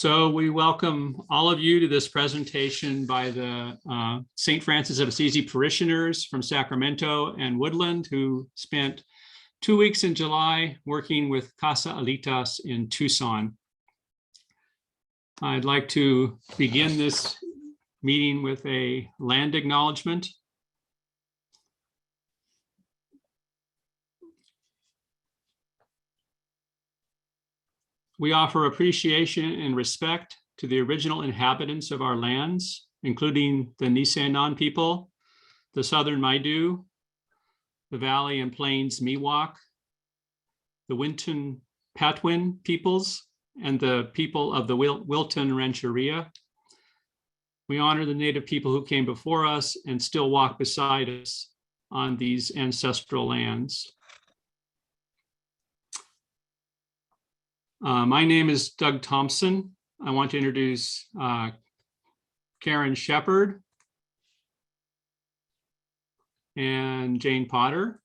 So we welcome all of you to this presentation by the St. Francis of Assisi Parishioners from Sacramento and Woodland, who spent 2 weeks in July working with Casa Alitas in Tucson. I'd like to begin this meeting with a land acknowledgement. We offer appreciation and respect to the original inhabitants of our lands, including the Nisenan people, the Southern Maidu, the Valley and Plains Miwok, the Winton Patwin peoples, and the people of the Wilton Rancheria. We honor the Native people who came before us and still walk beside us on these ancestral lands. My name is Doug Thompson. I want to introduce Karen Shepard and Jane Potter.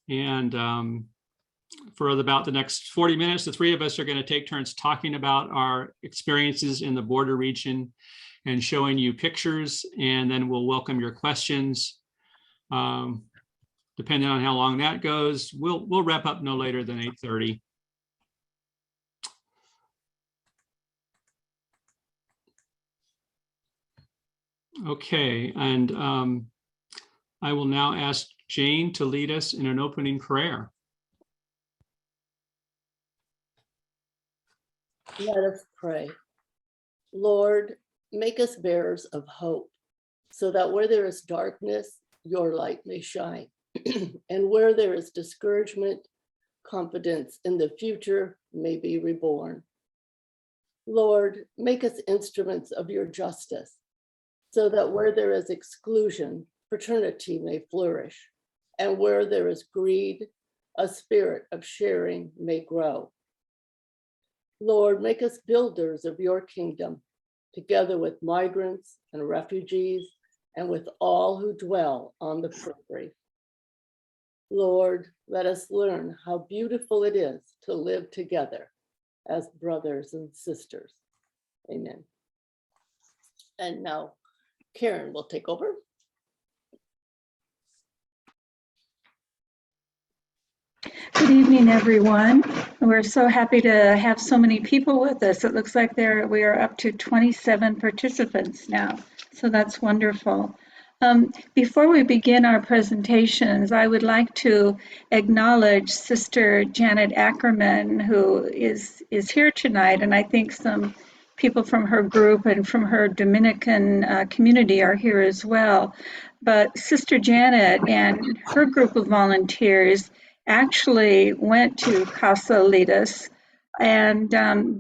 And for about the next 40 minutes, the three of us are going to take turns talking about our experiences in the border region and showing you pictures, and then we'll welcome your questions. Depending on how long that goes, we'll wrap up no later than 8:30. Okay, and I will now ask Jane to lead us in an opening prayer. Let us pray. Lord, make us bearers of hope, so that where there is darkness, your light may shine. And where there is discouragement, confidence in the future may be reborn. Lord, make us instruments of your justice, so that where there is exclusion, fraternity may flourish. And where there is greed, a spirit of sharing may grow. Lord, make us builders of your kingdom, together with migrants and refugees, and with all who dwell on the periphery. Lord, let us learn how beautiful it is to live together as brothers and sisters. Amen. And now Karen will take over. Good evening, everyone. We're so happy to have so many people with us. It looks like we are up to 27 participants now, so that's wonderful. Before we begin our presentations, I would like to acknowledge Sister Janet Ackerman, who is here tonight, and I think some people from her group and from her Dominican community are here as well. But Sister Janet and her group of volunteers actually went to Casa Alitas, and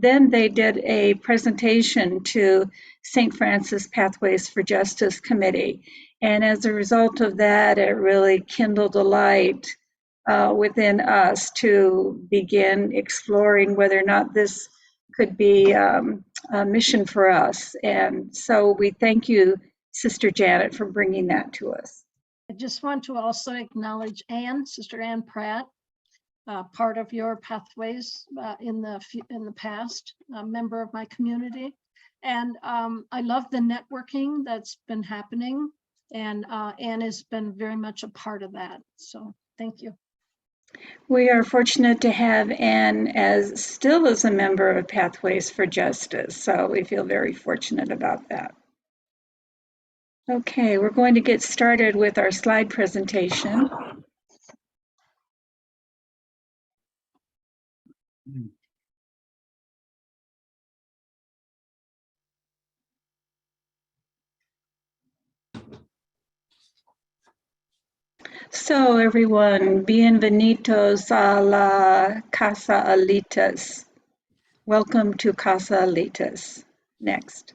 then they did a presentation to St. Francis Pathways for Justice Committee. And as a result of that, it really kindled a light within us to begin exploring whether or not this could be a mission for us. And so we thank you, Sister Janet, for bringing that to us. I just want to also acknowledge Anne, Sister Anne Pratt, part of your Pathways in the past, a member of my community. And I love the networking that's been happening, and Anne has been very much a part of that. So thank you. We are fortunate to have Anne still as a member of Pathways for Justice, so we feel very fortunate about that. Okay, we're going to get started with our slide presentation. So everyone, bienvenidos a la Casa Alitas. Welcome to Casa Alitas. Next.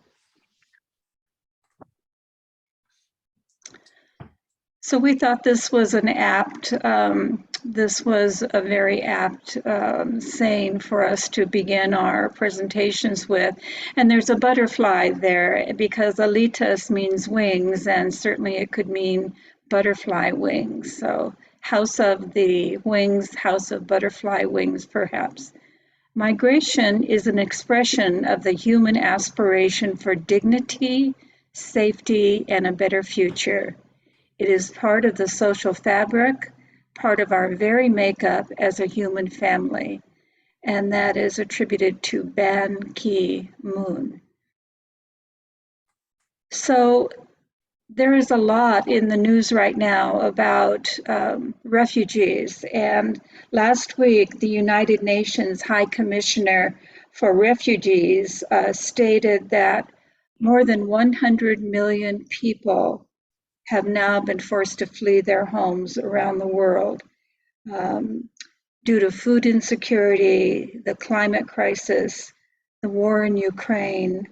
So we thought this was an apt this was a very apt saying for us to begin our presentations with. And there's a butterfly there because Alitas means wings, and certainly it could mean butterfly wings. So house of the wings, house of butterfly wings, perhaps. Migration is an expression of the human aspiration for dignity, safety, and a better future. It is part of the social fabric, part of our very makeup as a human family, and that is attributed to Ban Ki-moon. So there is a lot in the news right now about refugees, and last week the United Nations High Commissioner for Refugees stated that more than 100 million people have now been forced to flee their homes around the world due to food insecurity, the climate crisis, the war in Ukraine,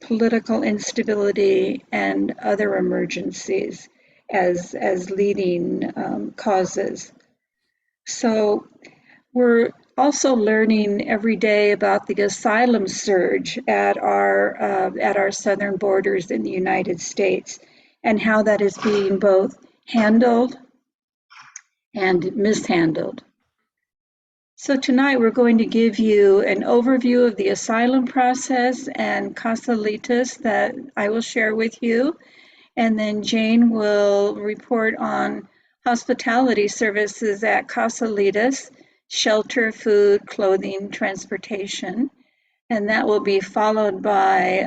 political instability, and other emergencies as leading causes. So we're also learning every day about the asylum surge at our southern borders in the United States, and how that is being both handled and mishandled. So tonight we're going to give you an overview of the asylum process and Casa Alitas that I will share with you, and then Jane will report on hospitality services at Casa Alitas, shelter, food, clothing, transportation. And that will be followed by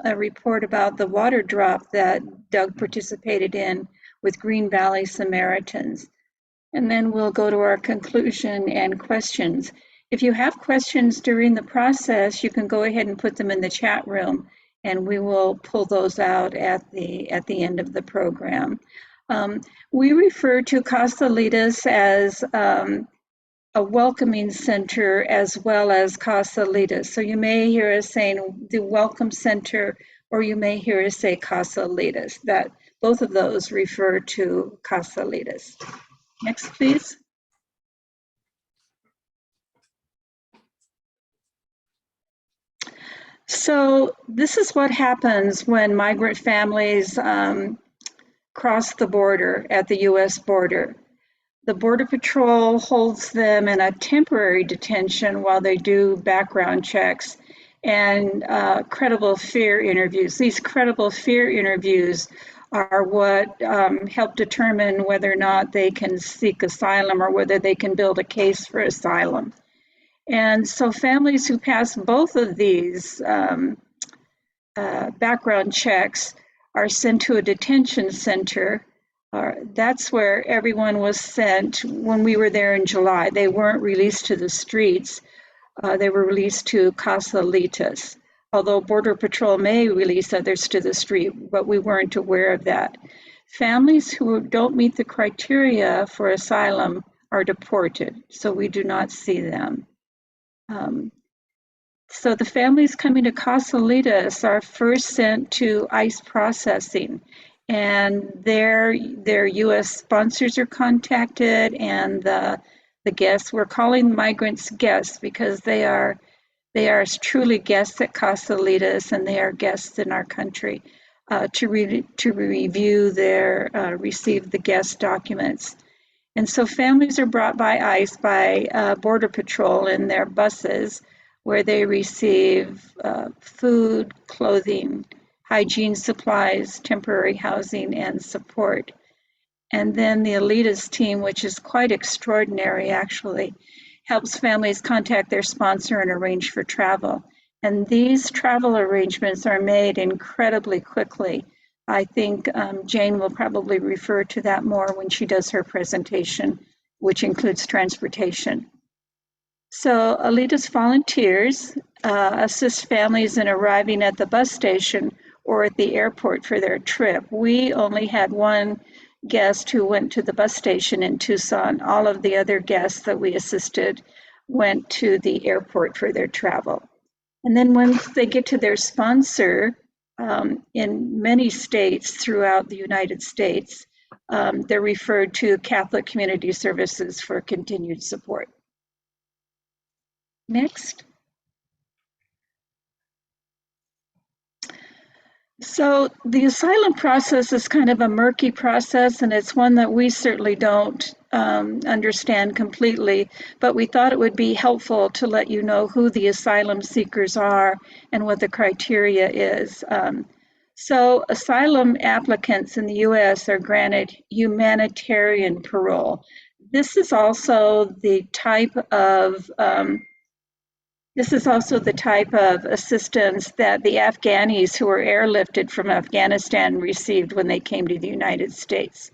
a report about the water drop that Doug participated in with Green Valley Samaritans. And then we'll go to our conclusion and questions. If you have questions during the process, you can go ahead and put them in the chat room, and we will pull those out at the end of the program. We refer to Casa Alitas as a welcoming center as well as Casa Alitas. So you may hear us saying the Welcome Center, or you may hear us say Casa Alitas. That both of those refer to Casa Alitas. Next, please. So this is what happens when migrant families cross the border at the U.S. border. The Border Patrol holds them in a temporary detention while they do background checks and credible fear interviews. These credible fear interviews are what help determine whether or not they can seek asylum or whether they can build a case for asylum. And so families who pass both of these background checks are sent to a detention center. That's where everyone was sent when we were there in July. They weren't released to the streets. They were released to Casa Alitas, although Border Patrol may release others to the street, but we weren't aware of that. Families who don't meet the criteria for asylum are deported, so we do not see them. So the families coming to Casa Alitas are first sent to ICE processing, and their U.S. sponsors are contacted, and the guests, we're calling migrants guests because they are truly guests at Casa Alitas, and they are guests in our country, to review receive the guest documents. And so families are brought by ICE, by Border Patrol in their buses, where they receive food, clothing, hygiene supplies, temporary housing, and support. And then the Alitas team, which is quite extraordinary actually, helps families contact their sponsor and arrange for travel. And these travel arrangements are made incredibly quickly. I think Jane will probably refer to that more when she does her presentation, which includes transportation. So Alitas volunteers assist families in arriving at the bus station or at the airport for their trip. We only had one guest who went to the bus station in Tucson. All of the other guests that we assisted went to the airport for their travel. And then once they get to their sponsor, in many states throughout the United States, they're referred to Catholic Community Services for continued support. Next. So the asylum process is kind of a murky process, and it's one that we certainly don't understand completely, but we thought it would be helpful to let you know who the asylum seekers are and what the criteria is. So asylum applicants in the US are granted humanitarian parole. This is also the type of assistance that the Afghanis who were airlifted from Afghanistan received when they came to the United States.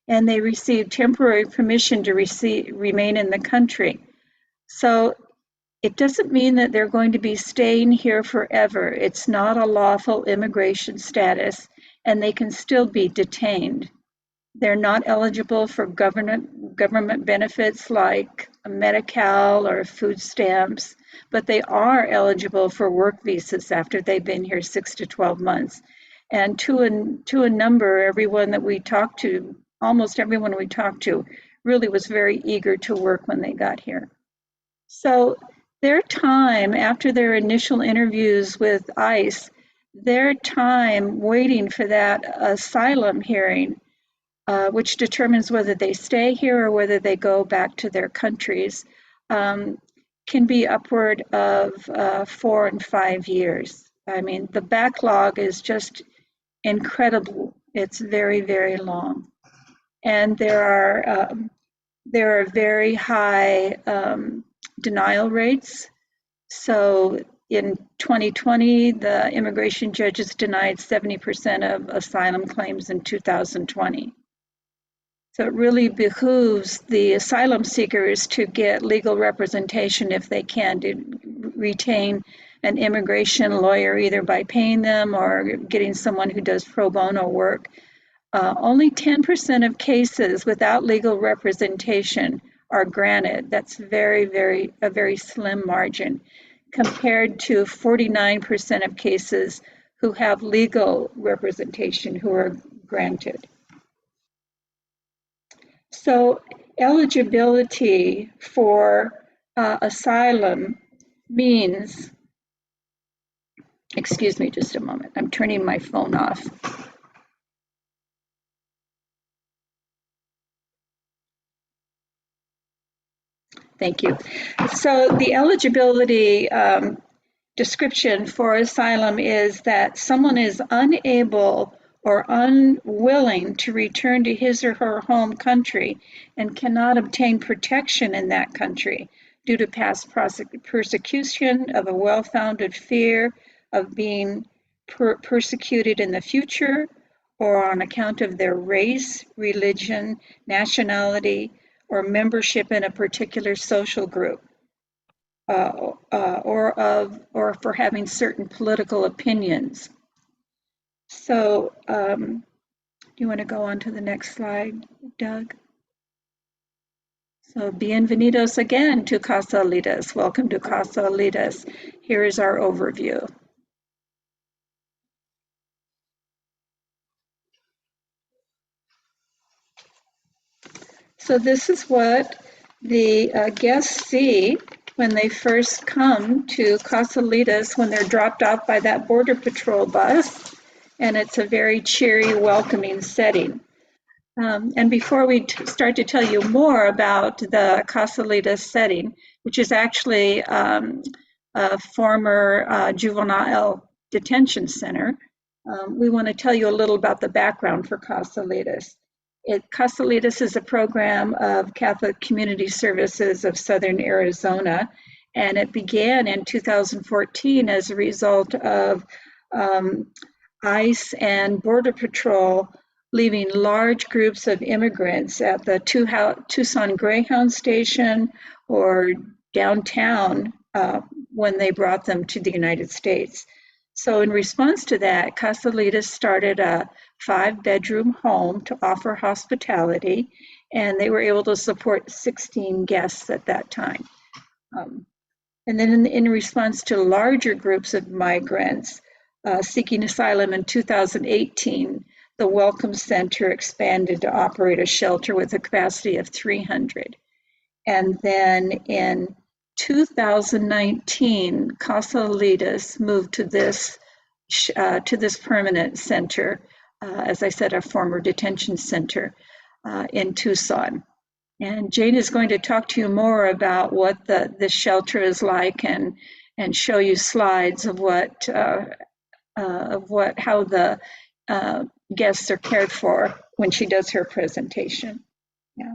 And they received temporary permission to remain in the country. So it doesn't mean that they're going to be staying here forever. It's not a lawful immigration status, and they can still be detained. They're not eligible for government benefits like Medi-Cal or food stamps, but they are eligible for work visas after they've been here 6 to 12 months. And to a number, everyone that we talked to, almost everyone we talked to, really was very eager to work when they got here. So their time after their initial interviews with ICE, their time waiting for that asylum hearing, which determines whether they stay here or whether they go back to their countries, can be upward of 4 and 5 years. I mean, the backlog is just incredible. It's very, very long. And there are very high denial rates. So in 2020, the immigration judges denied 70% of asylum claims in 2020. So it really behooves the asylum seekers to get legal representation if they can, to retain an immigration lawyer either by paying them or getting someone who does pro bono work. Only 10% of cases without legal representation are granted. That's a very slim margin compared to 49% of cases who have legal representation who are granted. So eligibility for asylum means, excuse me just a moment, I'm turning my phone off. Thank you. So the eligibility description for asylum is that someone is unable or unwilling to return to his or her home country and cannot obtain protection in that country due to past persecution, of a well-founded fear of being persecuted in the future, or on account of their race, religion, nationality, or membership in a particular social group, or for having certain political opinions. So, do you want to go on to the next slide, Doug? So, bienvenidos again to Casa Alitas. Welcome to Casa Alitas. Here is our overview. So this is what the guests see when they first come to Casa Alitas, when they're dropped off by that Border Patrol bus, and it's a very cheery, welcoming setting. And before we start to tell you more about the Casa Alitas setting, which is actually a former juvenile detention center, we want to tell you a little about the background for Casa Alitas. Casa Alitas is a program of Catholic Community Services of Southern Arizona, and it began in 2014 as a result of ICE and Border Patrol leaving large groups of immigrants at the Tucson Greyhound station or downtown when they brought them to the United States. So in response to that, Casa Alitas started a 5-bedroom home to offer hospitality, and they were able to support 16 guests at that time. And then in response to larger groups of migrants seeking asylum in 2018, the Welcome Center expanded to operate a shelter with a capacity of 300. And then in 2019, Casa Alitas moved to this permanent center, as I said, a former detention center in Tucson. And Jane is going to talk to you more about what this shelter is like and show you slides of how the guests are cared for when she does her presentation. Yeah.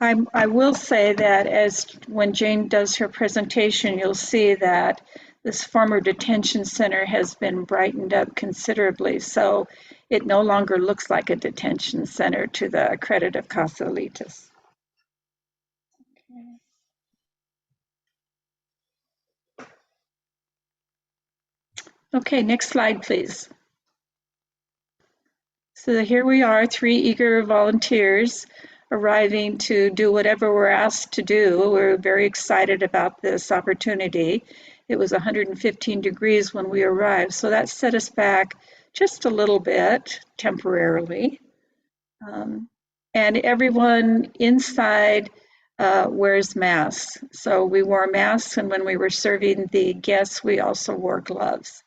I will say that when Jane does her presentation, you'll see that this former detention center has been brightened up considerably, so it no longer looks like a detention center, to the credit of Casa Alitas. Okay, next slide, please. So here we are, 3 eager volunteers arriving to do whatever we're asked to do. We're very excited about this opportunity. It was 115 degrees when we arrived, so that set us back just a little bit temporarily. And everyone inside wears masks. So we wore masks, and when we were serving the guests, we also wore gloves.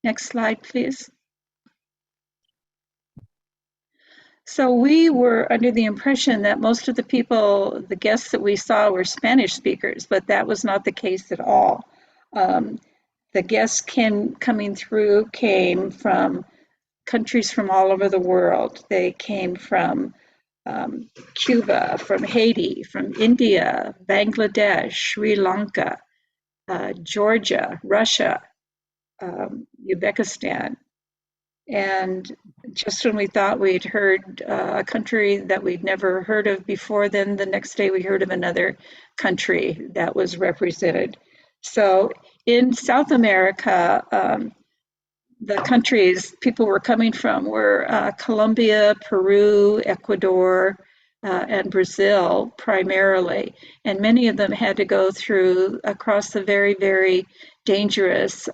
Next slide, please. So we were under the impression that most of the guests that we saw were Spanish speakers, but that was not the case at all. The guests coming through came from countries from all over the world. They came from Cuba, from Haiti, from India, Bangladesh, Sri Lanka, Georgia, Russia, Uzbekistan. And just when we thought we'd heard a country that we'd never heard of before, then the next day we heard of another country that was represented. So in South America, the countries people were coming from were Colombia, Peru, Ecuador, and Brazil primarily. And many of them had to go across the very, very dangerous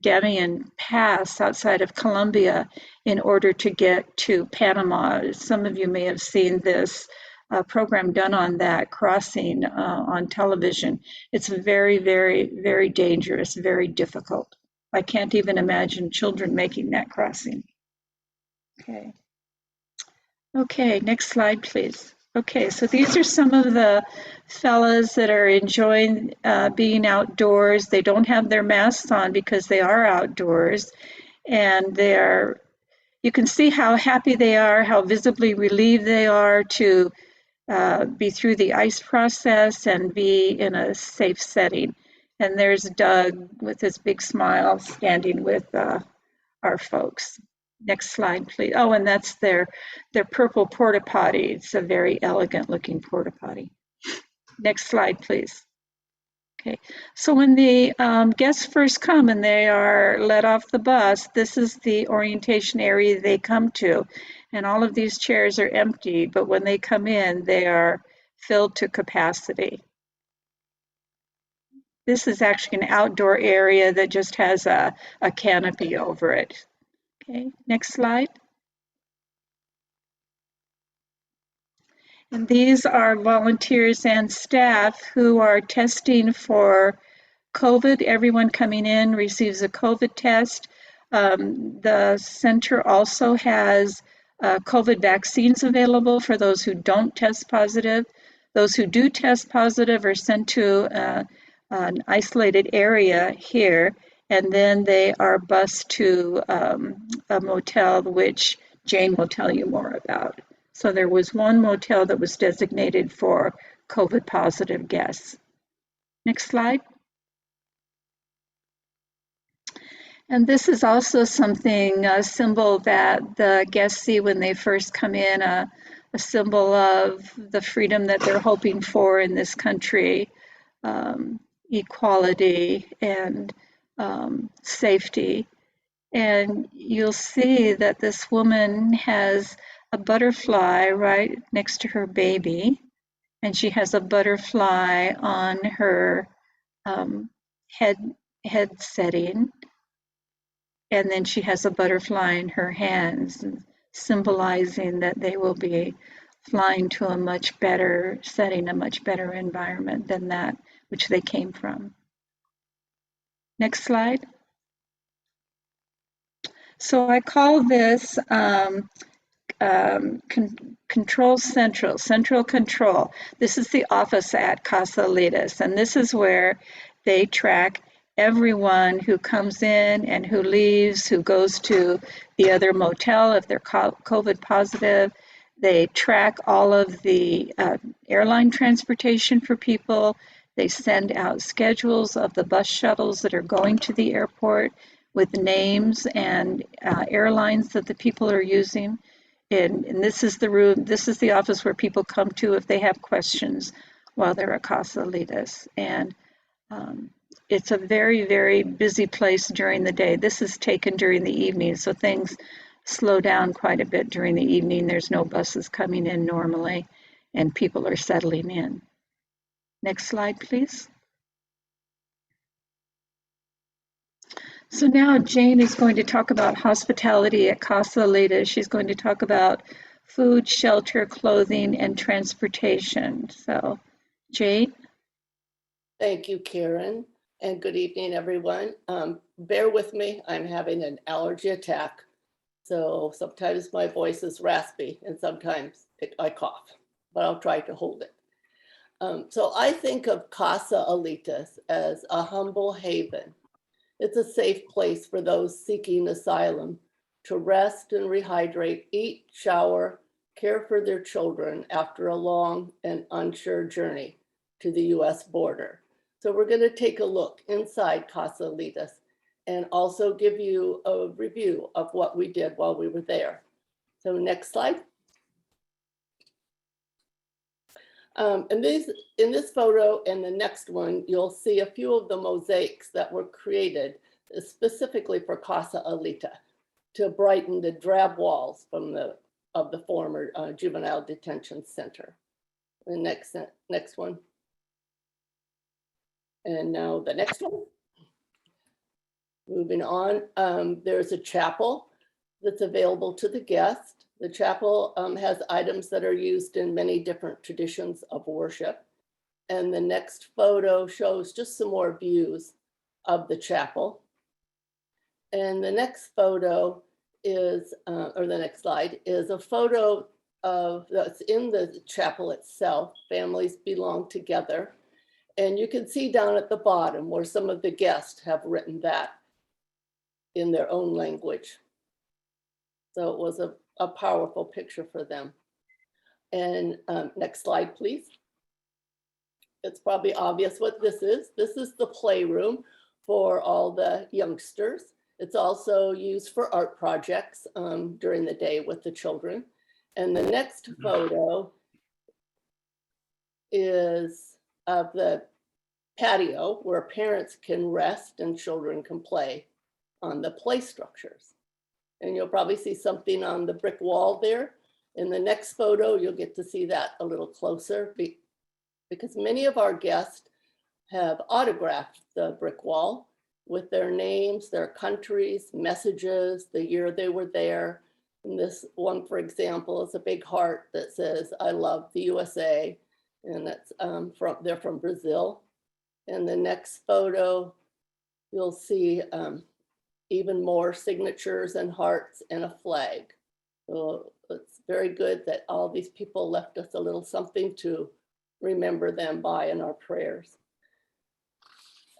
Damian Pass outside of Colombia in order to get to Panama. Some of you may have seen this program done on that crossing on television. It's very, very, very dangerous, very difficult. I can't even imagine children making that crossing. Okay, next slide, please. Okay, so these are some of the fellas that are enjoying being outdoors. They don't have their masks on because they are outdoors, and you can see how happy they are, how visibly relieved they are to be through the ice process and be in a safe setting. And there's Doug with his big smile standing with our folks. Next slide, please. Oh, and that's their purple porta potty. It's a very elegant looking porta potty. Next slide, please. Okay, so when the guests first come and they are let off the bus, this is the orientation area they come to. And all of these chairs are empty, but when they come in, they are filled to capacity. This is actually an outdoor area that just has a canopy over it. Okay, next slide. And these are volunteers and staff who are testing for COVID. Everyone coming in receives a COVID test. The center also has COVID vaccines available for those who don't test positive. Those who do test positive are sent to an isolated area here, and then they are bused to a motel, which Jane will tell you more about. So there was one motel that was designated for COVID positive guests. Next slide. And this is also something, a symbol that the guests see when they first come in, a symbol of the freedom that they're hoping for in this country, equality and safety. And you'll see that this woman has a butterfly right next to her baby, and she has a butterfly on her head setting. And then she has a butterfly in her hands, symbolizing that they will be flying to a much better setting, a much better environment than that which they came from. Next slide. So I call this Control Central, Central Control. This is the office at Casa Alitas, and this is where they track everyone who comes in and who leaves, who goes to the other motel if they're COVID positive. They track all of the airline transportation for people. They send out schedules of the bus shuttles that are going to the airport with names and airlines that the people are using. And this is the room, this is the office where people come to if they have questions while they're at Casa Alitas. And it's a very, very busy place during the day. This is taken during the evening, so things slow down quite a bit during the evening. There's no buses coming in normally, and people are settling in. Next slide, please. So now Jane is going to talk about hospitality at Casa Alitas. She's going to talk about food, shelter, clothing, and transportation. So, Jane? Thank you, Karen, and good evening, everyone. Bear with me, I'm having an allergy attack. So sometimes my voice is raspy and sometimes I cough, but I'll try to hold it. So I think of Casa Alitas as a humble haven. It's a safe place for those seeking asylum to rest and rehydrate, eat, shower, care for their children after a long and unsure journey to the US border. So we're going to take a look inside Casa Alitas and also give you a review of what we did while we were there. So next slide. In this photo and the next one, you'll see a few of the mosaics that were created specifically for Casa Alitas to brighten the drab walls of the former juvenile detention center. The next one. And now the next one. Moving on, there's a chapel that's available to the guest. The chapel has items that are used in many different traditions of worship. And the next photo shows just some more views of the chapel. And the next photo is, or the next slide, is a photo of that's in the chapel itself. Families belong together. And you can see down at the bottom where some of the guests have written that in their own language. So it was a powerful picture for them. And next slide, please. It's probably obvious what this is. This is the playroom for all the youngsters. It's also used for art projects during the day with the children. And the next photo is of the patio where parents can rest and children can play on the play structures. And you'll probably see something on the brick wall there. In the next photo, you'll get to see that a little closer because many of our guests have autographed the brick wall with their names, their countries, messages, the year they were there. And this one, for example, is a big heart that says, "I love the USA." And that's they're from Brazil. And the next photo, you'll see even more signatures and hearts and a flag. So it's very good that all these people left us a little something to remember them by in our prayers.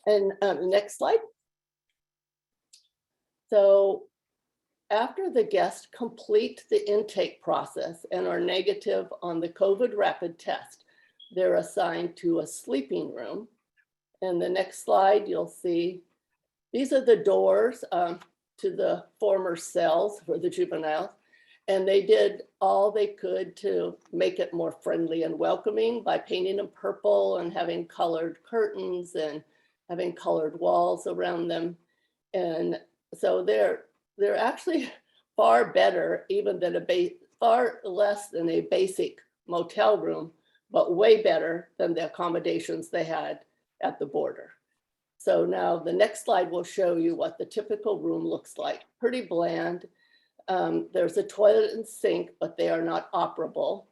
And next slide. So after the guests complete the intake process and are negative on the COVID rapid test, they're assigned to a sleeping room. And the next slide, you'll see these are the doors to the former cells for the juveniles. And they did all they could to make it more friendly and welcoming by painting them purple and having colored curtains and having colored walls around them. And so they're actually far better, even than far less than a basic motel room, but way better than the accommodations they had at the border. So now the next slide will show you what the typical room looks like. Pretty bland. There's a toilet and sink, but they are not operable.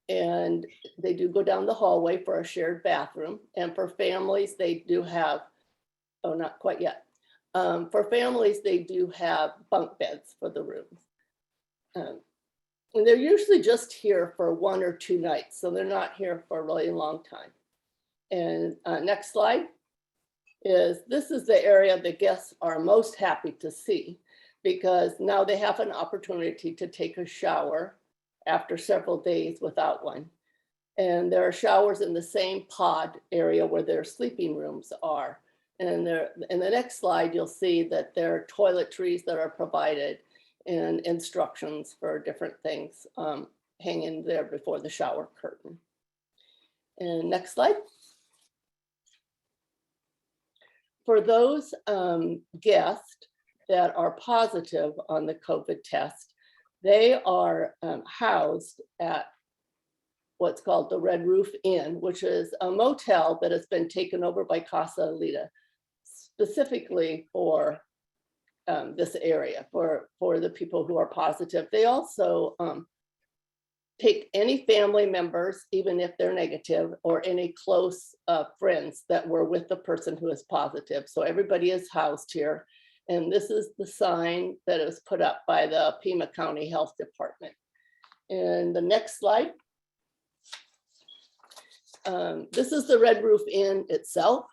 And they do go down the hallway for a shared bathroom. And for families, they do have, oh, not quite yet. For families, they do have bunk beds for the rooms. And they're usually just here for 1 or 2 nights. So they're not here for a really long time. And next slide. This is the area the guests are most happy to see, because now they have an opportunity to take a shower after several days without one. And there are showers in the same pod area where their sleeping rooms are. And in the next slide, you'll see that there are toiletries that are provided and instructions for different things hanging there before the shower curtain. And next slide. For those guests that are positive on the COVID test, they are housed at what's called the Red Roof Inn, which is a motel that has been taken over by Casa Alitas, specifically for this area, for the people who are positive. They also take any family members, even if they're negative, or any close friends that were with the person who is positive. So everybody is housed here. And this is the sign that is put up by the Pima County Health Department. And the next slide. This is the Red Roof Inn itself.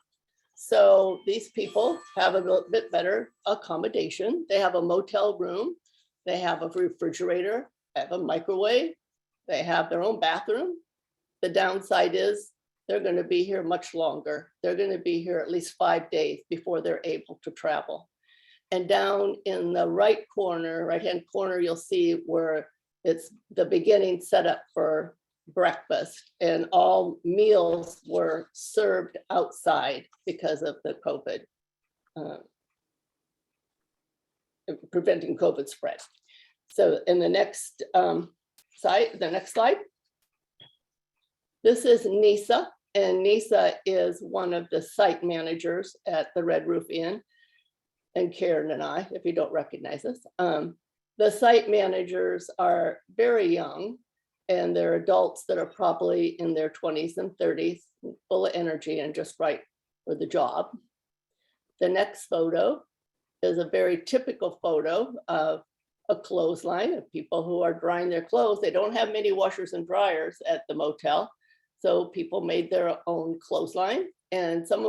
So these people have a little bit better accommodation. They have a motel room. They have a refrigerator, they have a microwave. They have their own bathroom. The downside is they're going to be here much longer. They're going to be here at least 5 days before they're able to travel. And down in the right hand corner, you'll see where it's the beginning setup for breakfast, and all meals were served outside because of the COVID, preventing COVID spread. So in the next next slide. This is Nisa, and Nisa is one of the site managers at the Red Roof Inn, and Karen and I, if you don't recognize us. The site managers are very young, and they're adults that are probably in their 20s and 30s, full of energy and just right for the job. The next photo is a very typical photo of a clothesline of people who are drying their clothes. They don't have many washers and dryers at the motel, so people made their own clothesline, and some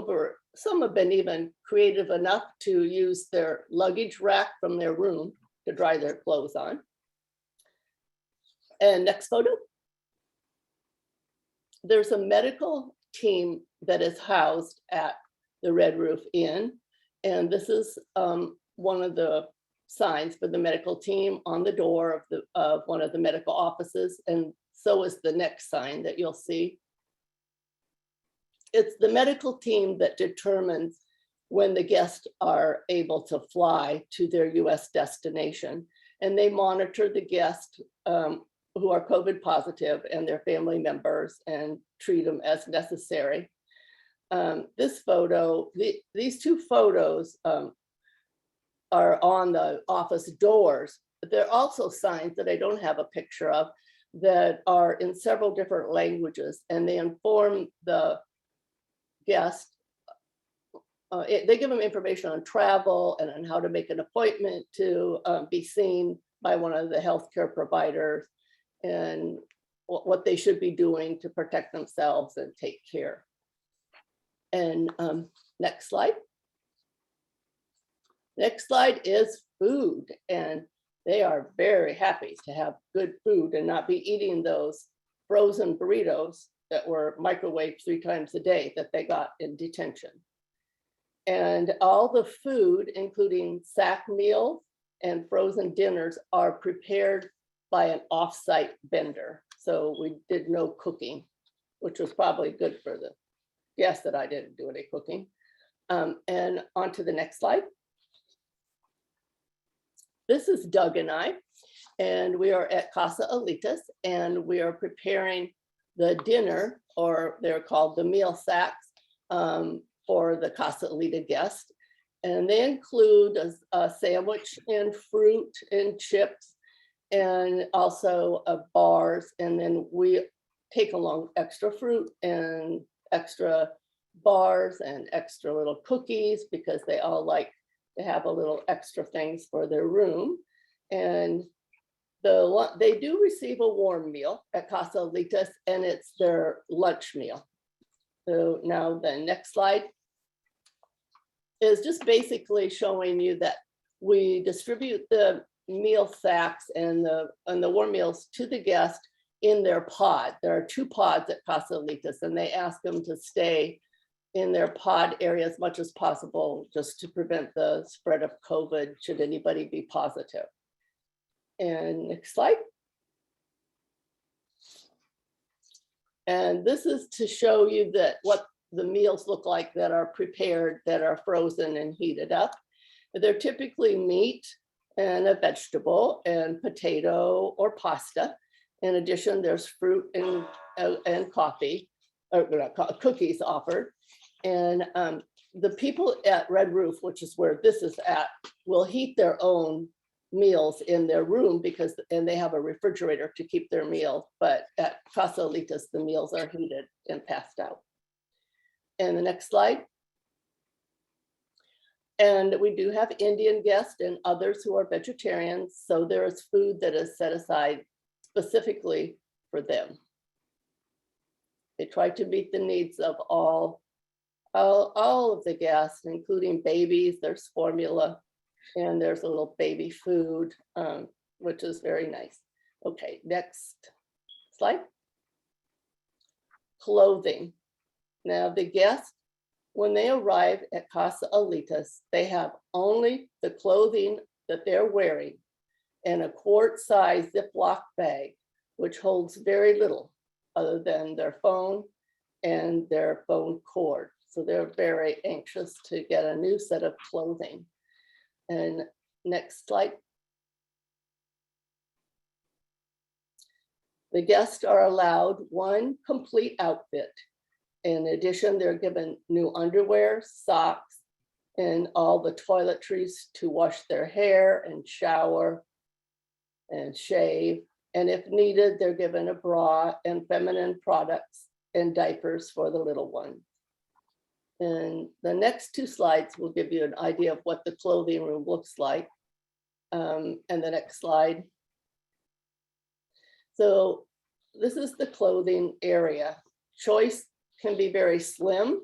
have been even creative enough to use their luggage rack from their room to dry their clothes on. And next photo. There's a medical team that is housed at the Red Roof Inn, and this is one of the signs for the medical team on the door of one of the medical offices, and so is the next sign that you'll see. It's the medical team that determines when the guests are able to fly to their US destination, and they monitor the guests who are COVID positive and their family members and treat them as necessary. This photo, these two photos are on the office doors, but there are also signs that I don't have a picture of that are in several different languages, and they inform the guest. They give them information on travel and on how to make an appointment to be seen by one of the healthcare providers, and what they should be doing to protect themselves and take care. And next slide. Next slide is food, and they are very happy to have good food and not be eating those frozen burritos that were microwaved 3 times a day that they got in detention. And all the food, including sack meals and frozen dinners, are prepared by an off-site vendor. So we did no cooking, which was probably good for the guests that I didn't do any cooking. And on to the next slide. This is Doug and I, and we are at Casa Alitas, and we are preparing the dinner, or they're called the meal sacks, for the Casa Alitas guest. And they include a sandwich and fruit and chips and also bars. And then we take along extra fruit and extra bars and extra little cookies because they all like to have a little extra things for their room. And they do receive a warm meal at Casa Alitas, and it's their lunch meal. So now the next slide is just basically showing you that we distribute the meal sacks and the warm meals to the guest in their pod. There are 2 pods at Casa Alitas, and they ask them to stay in their pod area as much as possible just to prevent the spread of COVID should anybody be positive. And next slide. And this is to show you that what the meals look like that are prepared, that are frozen and heated up. They're typically meat and a vegetable and potato or pasta. In addition, there's fruit and coffee, or cookies offered. And the people at Red Roof, which is where this is at, will heat their own meals in their room and they have a refrigerator to keep their meals. But at Casa Alitas, the meals are heated and passed out. And the next slide. And we do have Indian guests and others who are vegetarians. So there is food that is set aside specifically for them. They try to meet the needs of all of the guests, including babies. There's formula and there's a little baby food, which is very nice. Okay, next slide. Clothing. Now the guests, when they arrive at Casa Alitas, they have only the clothing that they're wearing and a quart-size Ziploc bag, which holds very little other than their phone and their phone cord. So they're very anxious to get a new set of clothing. And next slide. The guests are allowed 1 complete outfit. In addition, they're given new underwear, socks, and all the toiletries to wash their hair and shower and shave. And if needed, they're given a bra and feminine products and diapers for the little ones. And the next 2 slides will give you an idea of what the clothing room looks like. And the next slide. So this is the clothing area. Choice can be very slim.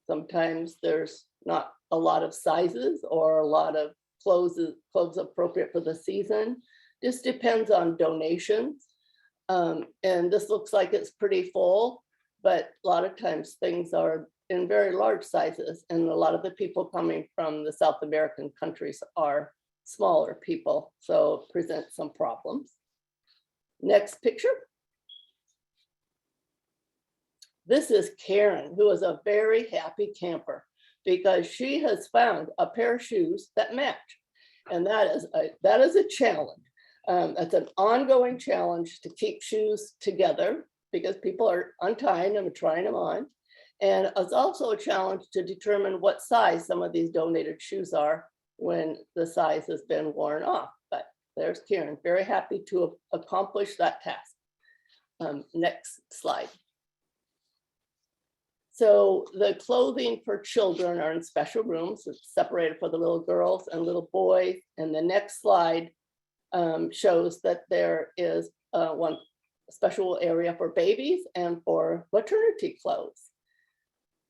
Sometimes there's not a lot of sizes or a lot of clothes appropriate for the season. This depends on donations. And this looks like it's pretty full, but a lot of times things are in very large sizes. And a lot of the people coming from the South American countries are smaller people, so it presents some problems. Next picture. This is Karen, who is a very happy camper because she has found a pair of shoes that match. And that is a challenge. It's an ongoing challenge to keep shoes together because people are untying them and trying them on. And it's also a challenge to determine what size some of these donated shoes are when the size has been worn off. But there's Karen, very happy to accomplish that task. Next slide. So the clothing for children are in special rooms. It's separated for the little girls and little boys. And the next slide shows that there is one special area for babies and for maternity clothes.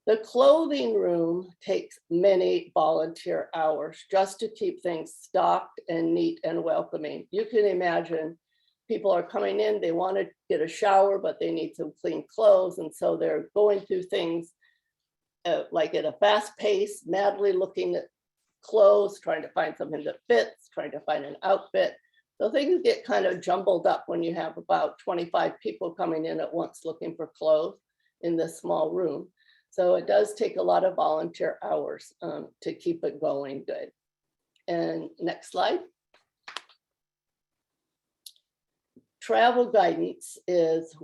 The clothing room takes many volunteer hours just to keep things stocked and neat and welcoming. You can imagine people are coming in, they want to get a shower, but they need some clean clothes. And so they're going through things like at a fast pace, madly looking at clothes, trying to find something that fits, trying to find an outfit. So things get kind of jumbled up when you have about 25 people coming in at once looking for clothes in this small room. So it does take a lot of volunteer hours to keep it going good. And next slide. Travel guidance is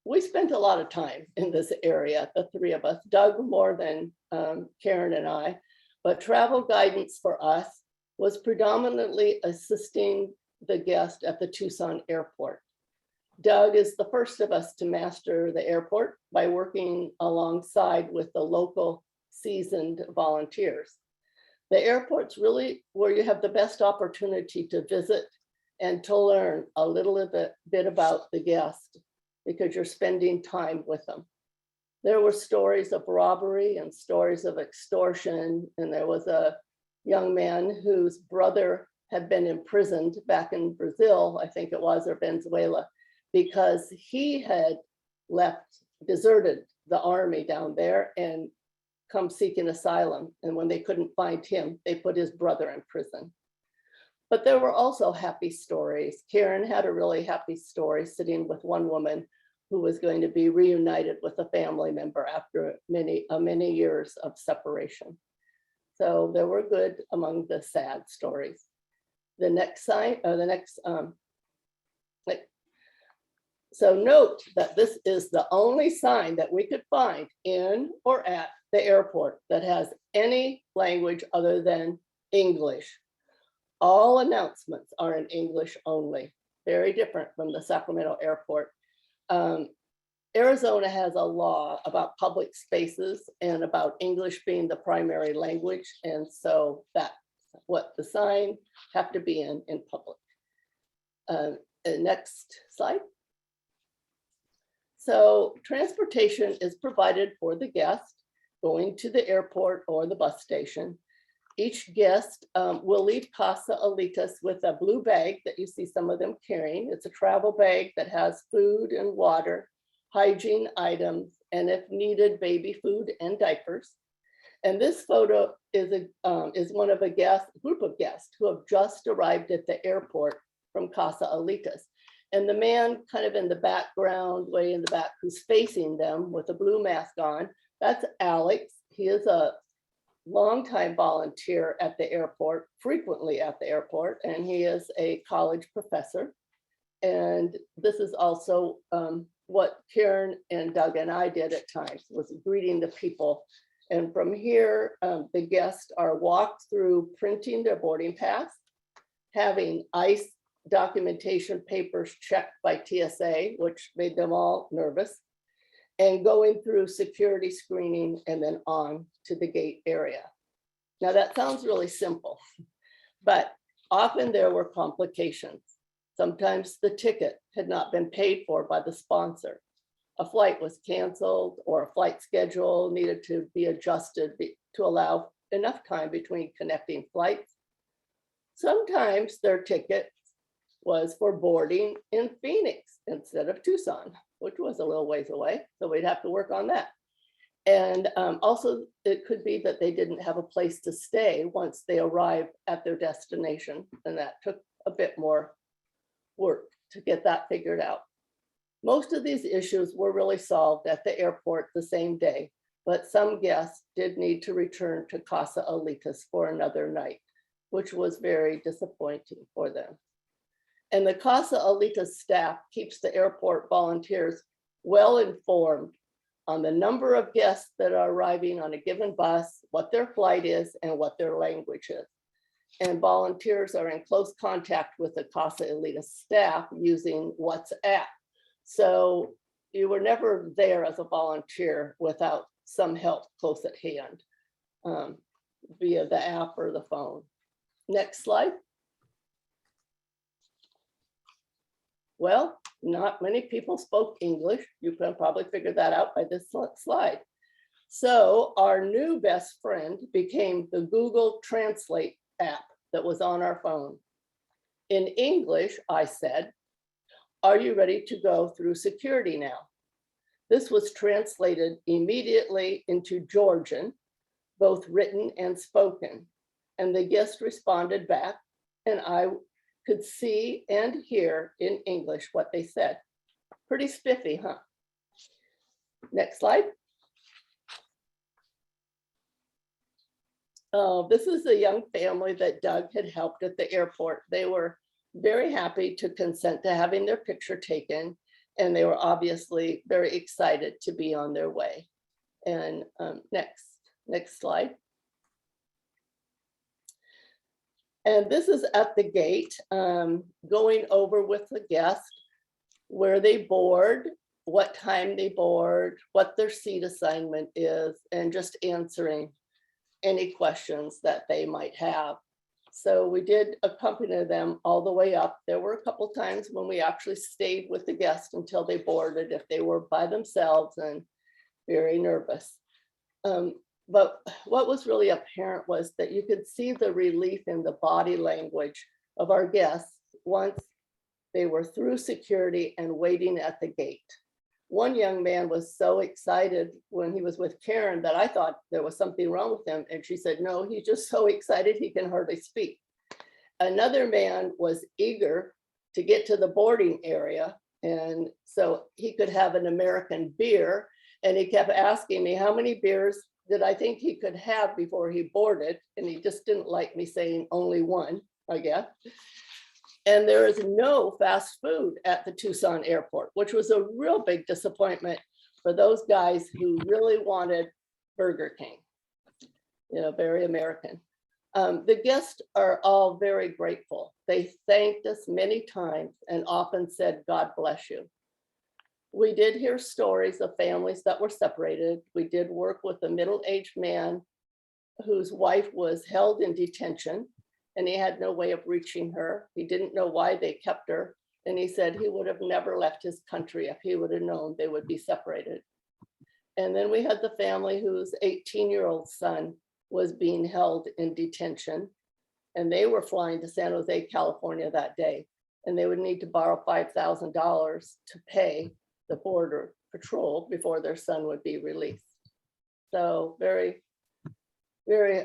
we spent a lot of time in this area, the three of us, Doug more than Karen and I, but travel guidance for us was predominantly assisting the guest at the Tucson airport. Doug is the first of us to master the airport by working alongside with the local seasoned volunteers. The airport's really where you have the best opportunity to visit and to learn a little bit about the guest because you're spending time with them. There were stories of robbery and stories of extortion, and there was a young man whose brother had been imprisoned back in Brazil, I think it was, or Venezuela, because he had deserted the army down there and come seeking asylum. And when they couldn't find him, they put his brother in prison. But there were also happy stories. Karen had a really happy story sitting with one woman who was going to be reunited with a family member after many years of separation. So there were good among the sad stories. The next sign, or the next, so note that this is the only sign that we could find in or at the airport that has any language other than English. All announcements are in English only, very different from the Sacramento airport. Arizona has a law about public spaces and about English being the primary language. And so that's what the sign have to be in public. Next slide. So transportation is provided for the guest going to the airport or the bus station. Each guest will leave Casa Alitas with a blue bag that you see some of them carrying. It's a travel bag that has food and water, hygiene items, and if needed, baby food and diapers. And this photo is one of a group of guests who have just arrived at the airport from Casa Alitas. And the man kind of in the background, way in the back, who's facing them with a blue mask on, that's Alex. He is a longtime volunteer at the airport, frequently at the airport, and he is a college professor. And this is also what Karen and Doug and I did at times, was greeting the people. And from here, the guests are walked through printing their boarding pass, having ICE documentation papers checked by TSA, which made them all nervous, and going through security screening and then on to the gate area. Now that sounds really simple, but often there were complications. Sometimes the ticket had not been paid for by the sponsor. A flight was canceled or a flight schedule needed to be adjusted to allow enough time between connecting flights. Sometimes their ticket was for boarding in Phoenix instead of Tucson, which was a little ways away. So we'd have to work on that. And also it could be that they didn't have a place to stay once they arrived at their destination. And that took a bit more work to get that figured out. Most of these issues were really solved at the airport the same day, but some guests did need to return to Casa Alitas for another night, which was very disappointing for them. And the Casa Alitas staff keeps the airport volunteers well informed on the number of guests that are arriving on a given bus, what their flight is, and what their language is. And volunteers are in close contact with the Casa Alitas staff using WhatsApp. So you were never there as a volunteer without some help close at hand via the app or the phone. Next slide. Well, not many people spoke English. You can probably figure that out by this slide. So our new best friend became the Google Translate app that was on our phone. In English, I said, "Are you ready to go through security now?" This was translated immediately into Georgian, both written and spoken. And the guest responded back, and I could see and hear in English what they said. Pretty spiffy, huh? Next slide. Oh, this is a young family that Doug had helped at the airport. They were very happy to consent to having their picture taken. And they were obviously very excited to be on their way. And next slide. And this is at the gate, going over with the guest where they board, what time they board, what their seat assignment is, and just answering any questions that they might have. So we did accompany them all the way up. There were a couple times when we actually stayed with the guest until they boarded, if they were by themselves and very nervous. But what was really apparent was that you could see the relief in the body language of our guests once they were through security and waiting at the gate. One young man was so excited when he was with Karen that I thought there was something wrong with him. And she said, no, he's just so excited he can hardly speak. Another man was eager to get to the boarding area, and so he could have an American beer. And he kept asking me how many beers did I think he could have before he boarded. And he just didn't like me saying only one, I guess. And there is no fast food at the Tucson airport, which was a real big disappointment for those guys who really wanted Burger King. You know, very American. The guests are all very grateful. They thanked us many times and often said, God bless you. We did hear stories of families that were separated. We did work with a middle-aged man whose wife was held in detention, and he had no way of reaching her. He didn't know why they kept her. And he said he would have never left his country if he would have known they would be separated. And then we had the family whose 18-year-old son was being held in detention, and they were flying to San Jose, California that day. And they would need to borrow $5,000 to pay the border patrol before their son would be released. So very, very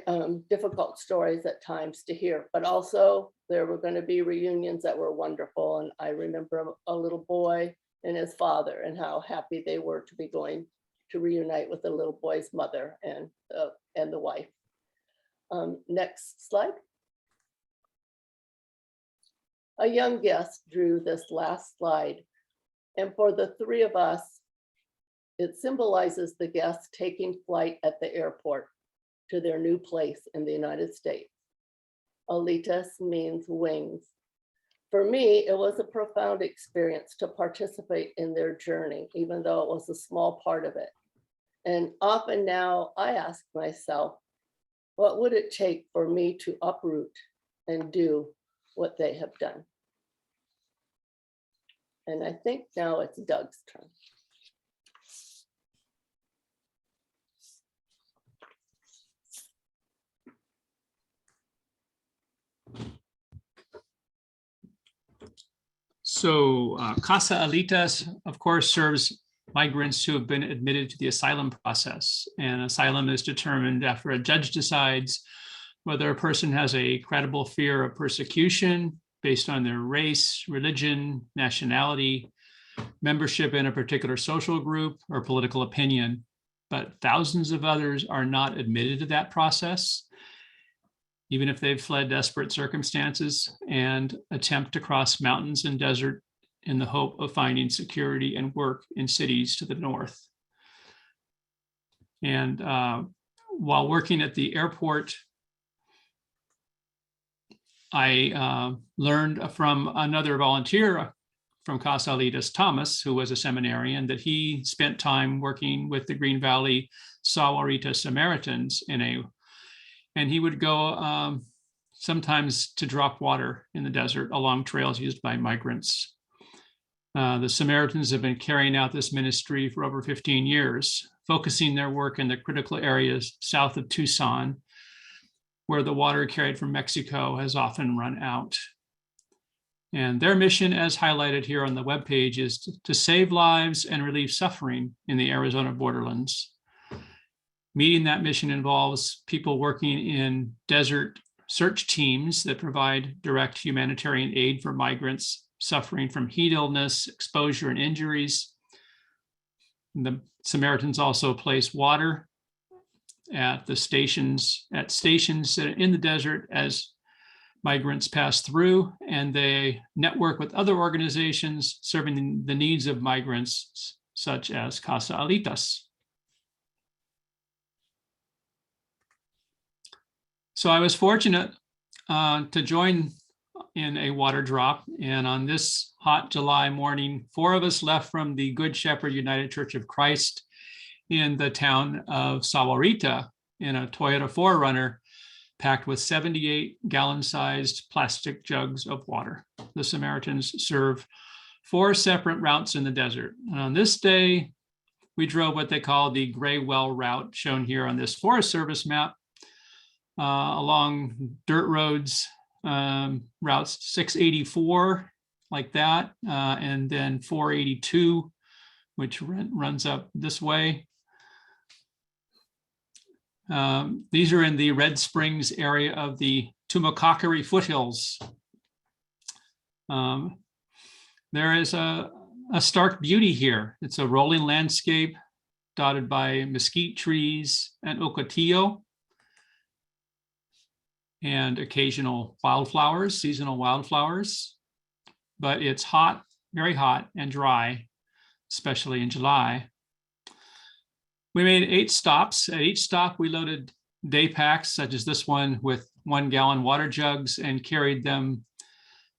difficult stories at times to hear, but also there were going to be reunions that were wonderful. And I remember a little boy and his father and how happy they were to be going to reunite with the little boy's mother and the wife. Next slide. A young guest drew this last slide. And for the three of us, it symbolizes the guests taking flight at the airport to their new place in the United States. Alitas means wings. For me, it was a profound experience to participate in their journey, even though it was a small part of it. And often now I ask myself, what would it take for me to uproot and do what they have done? And I think now it's Doug's turn. So Casa Alitas, of course, serves migrants who have been admitted to the asylum process. And asylum is determined after a judge decides whether a person has a credible fear of persecution based on their race, religion, nationality, membership in a particular social group, or political opinion. But thousands of others are not admitted to that process, even if they've fled desperate circumstances and attempt to cross mountains and desert in the hope of finding security and work in cities to the north. And while working at the airport, I learned from another volunteer from Casa Alitas, Thomas, who was a seminarian, that he spent time working with the Green Valley Samaritans and he would go sometimes to drop water in the desert along trails used by migrants. The Samaritans have been carrying out this ministry for over 15 years, focusing their work in the critical areas south of Tucson, where the water carried from Mexico has often run out. And their mission, as highlighted here on the webpage, is to save lives and relieve suffering in the Arizona borderlands. Meeting that mission involves people working in desert search teams that provide direct humanitarian aid for migrants suffering from heat illness, exposure, and injuries. The Samaritans also place water at the stations in the desert as Migrants pass through, and they network with other organizations serving the needs of migrants, such as Casa Alitas. So I was fortunate to join in a water drop, and on this hot July morning, 4 of us left from the Good Shepherd United Church of Christ in the town of Sawarita in a Toyota 4Runner packed with 78-gallon-sized plastic jugs of water. The Samaritans serve 4 separate routes in the desert. And on this day, we drove what they call the Gray Well route, shown here on this Forest Service map, along dirt roads, routes 684, like that, and then 482, which runs up this way. These are in the Red Springs area of the Tumacacari foothills. There is a stark beauty here. It's a rolling landscape dotted by mesquite trees and ocotillo and occasional wildflowers, seasonal wildflowers. But it's hot, very hot and dry, especially in July. We made 8 stops. At each stop, we loaded day packs, such as this one, with 1-gallon water jugs and carried them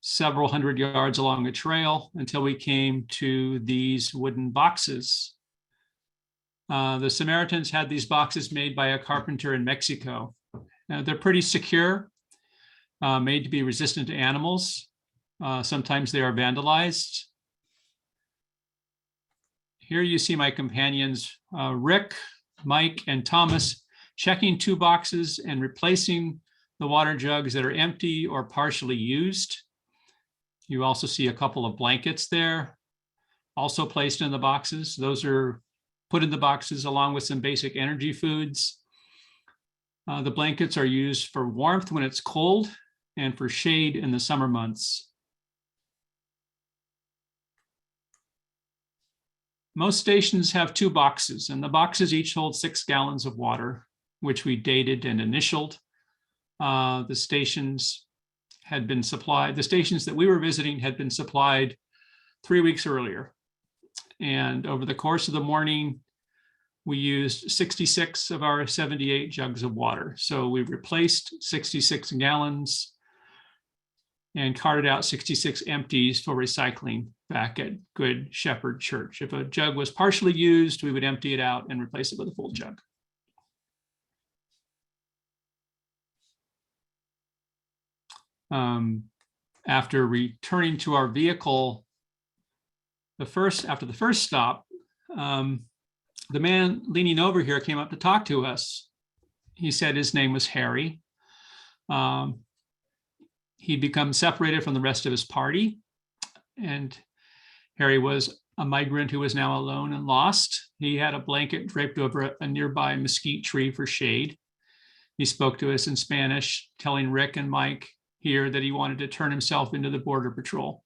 several hundred yards along a trail until we came to these wooden boxes. The Samaritans had these boxes made by a carpenter in Mexico. They're pretty secure, made to be resistant to animals. Sometimes they are vandalized. Here you see my companions, Rick, Mike, and Thomas, checking 2 boxes and replacing the water jugs that are empty or partially used. You also see a couple of blankets there, also placed in the boxes. Those are put in the boxes along with some basic energy foods. The blankets are used for warmth when it's cold and for shade in the summer months. Most stations have 2 boxes, and the boxes each hold 6 gallons of water, which we dated and initialed. The stations that we were visiting had been supplied 3 weeks earlier. And over the course of the morning, we used 66 of our 78 jugs of water. So we replaced 66 gallons and carted out 66 empties for recycling back at Good Shepherd Church. If a jug was partially used, we would empty it out and replace it with a full jug. After returning to our vehicle, after the first stop, the man leaning over here came up to talk to us. He said his name was Harry. He'd become separated from the rest of his party, and Harry was a migrant who was now alone and lost. He had a blanket draped over a nearby mesquite tree for shade. He spoke to us in Spanish, telling Rick and Mike here that he wanted to turn himself into the Border Patrol.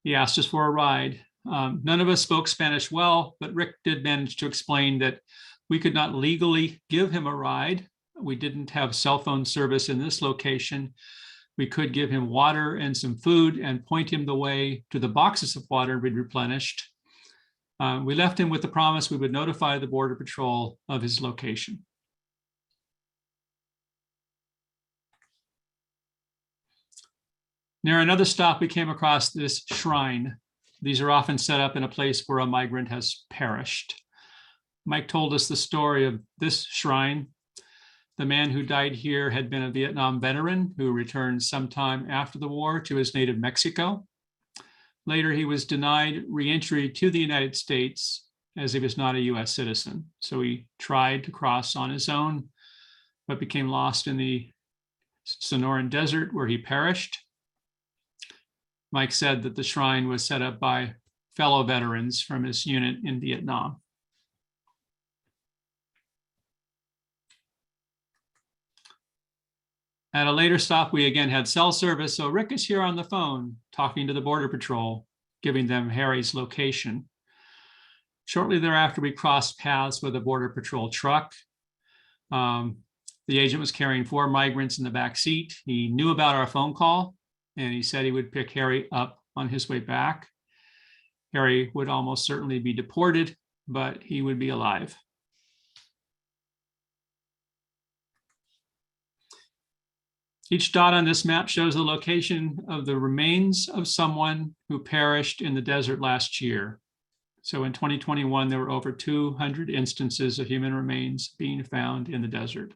He asked us for a ride. None of us spoke Spanish well, but Rick did manage to explain that we could not legally give him a ride. We didn't have cell phone service in this location. We could give him water and some food and point him the way to the boxes of water we'd replenished. We left him with the promise we would notify the Border Patrol of his location. Near another stop, we came across this shrine. These are often set up in a place where a migrant has perished. Mike told us the story of this shrine. The man who died here had been a Vietnam veteran who returned sometime after the war to his native Mexico. Later, he was denied re-entry to the United States as he was not a US citizen. So he tried to cross on his own, but became lost in the Sonoran Desert where he perished. Mike said that the shrine was set up by fellow veterans from his unit in Vietnam. At a later stop, we again had cell service, so Rick is here on the phone talking to the Border Patrol, giving them Harry's location. Shortly thereafter, we crossed paths with a Border Patrol truck. The The agent was carrying 4 migrants in the back seat. He knew about our phone call, and he said he would pick Harry up on his way back. Harry would almost certainly be deported, but he would be alive. Each dot on this map shows the location of the remains of someone who perished in the desert last year. So in 2021, there were over 200 instances of human remains being found in the desert,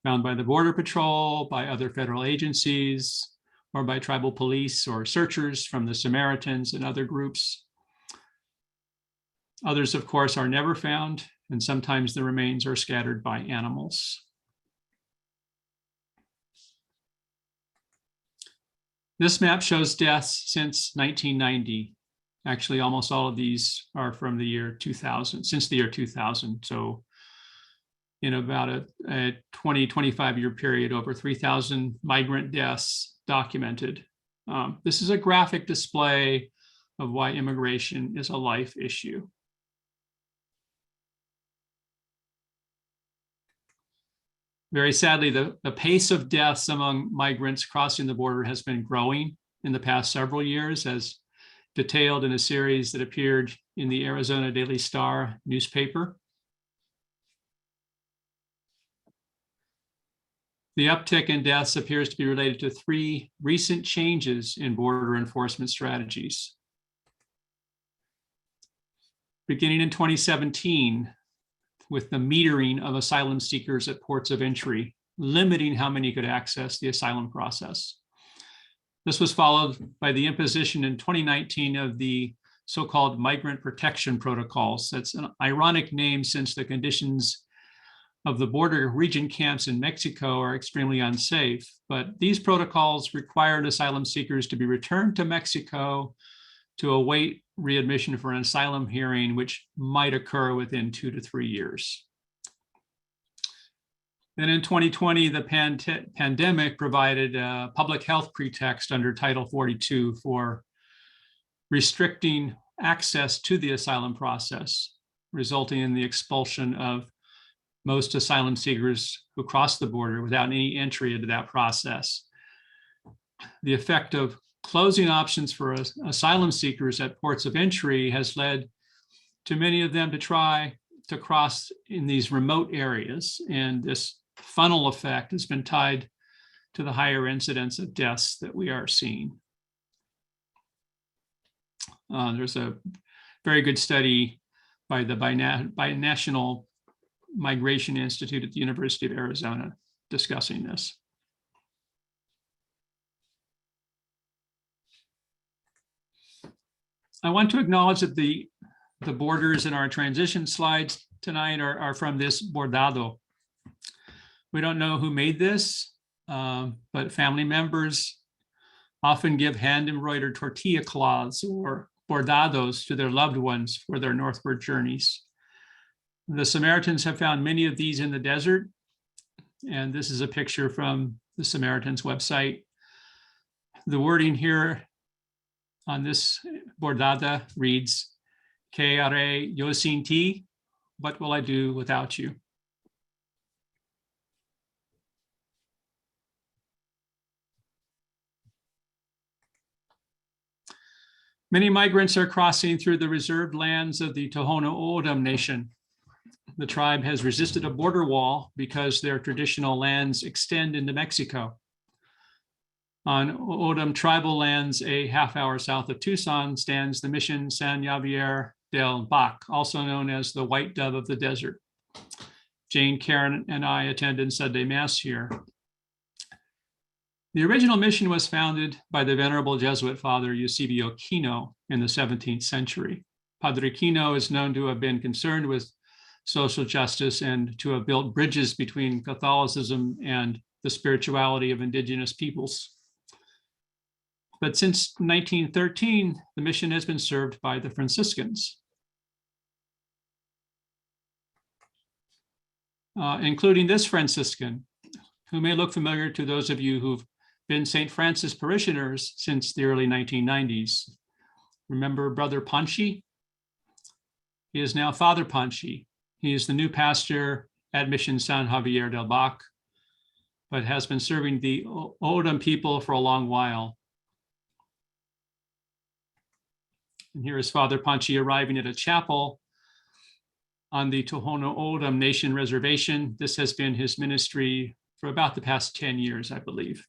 found by the Border Patrol, by other federal agencies, or by tribal police or searchers from the Samaritans and other groups. Others, of course, are never found, and sometimes the remains are scattered by animals. This map shows deaths since 1990. Actually, almost all of these are from the year 2000, since the year 2000. So in about a 20, 25-year period, over 3,000 migrant deaths documented. This is a graphic display of why immigration is a life issue. Very sadly, the pace of deaths among migrants crossing the border has been growing in the past several years, as detailed in a series that appeared in the Arizona Daily Star newspaper. The uptick in deaths appears to be related to 3 recent changes in border enforcement strategies. Beginning in 2017, with the metering of asylum seekers at ports of entry, limiting how many could access the asylum process. This was followed by the imposition in 2019 of the so-called migrant protection protocols. That's an ironic name since the conditions of the border region camps in Mexico are extremely unsafe, but these protocols required asylum seekers to be returned to Mexico to await readmission for an asylum hearing, which might occur within 2 to 3 years. Then in 2020, the pandemic provided a public health pretext under Title 42 for restricting access to the asylum process, resulting in the expulsion of most asylum seekers who cross the border without any entry into that process. The effect of closing options for asylum seekers at ports of entry has led to many of them to try to cross in these remote areas, and this funnel effect has been tied to the higher incidence of deaths that we are seeing. There's a very good study by the Binational Migration Institute at the University of Arizona discussing this. I want to acknowledge that the borders in our transition slides tonight are from this bordado. We don't know who made this, but family members often give hand-embroidered tortilla cloths or bordados to their loved ones for their northward journeys. The Samaritans have found many of these in the desert, and this is a picture from the Samaritans website. The wording here on this bordada reads, "Que haré yo sin ti? What will I do without you?" Many migrants are crossing through the reserved lands of the Tohono O'odham Nation. The tribe has resisted a border wall because their traditional lands extend into Mexico. On O'odham tribal lands, a half-hour south of Tucson, stands the Mission San Javier del Bac, also known as the White Dove of the Desert. Jane, Karen, and I attended Sunday Mass here. The original mission was founded by the Venerable Jesuit Father Eusebio Kino in the 17th century. Padre Kino is known to have been concerned with social justice and to have built bridges between Catholicism and the spirituality of indigenous peoples. But since 1913, the mission has been served by the Franciscans, including this Franciscan, who may look familiar to those of you who've been St. Francis parishioners since the early 1990s. Remember Brother Panchi? He is now Father Panchi. He is the new pastor at Mission San Javier del Bac, but has been serving the O'odham people for a long while. And here is Father Panchi arriving at a chapel on the Tohono O'odham Nation Reservation. This has been his ministry for about the past 10 years, I believe.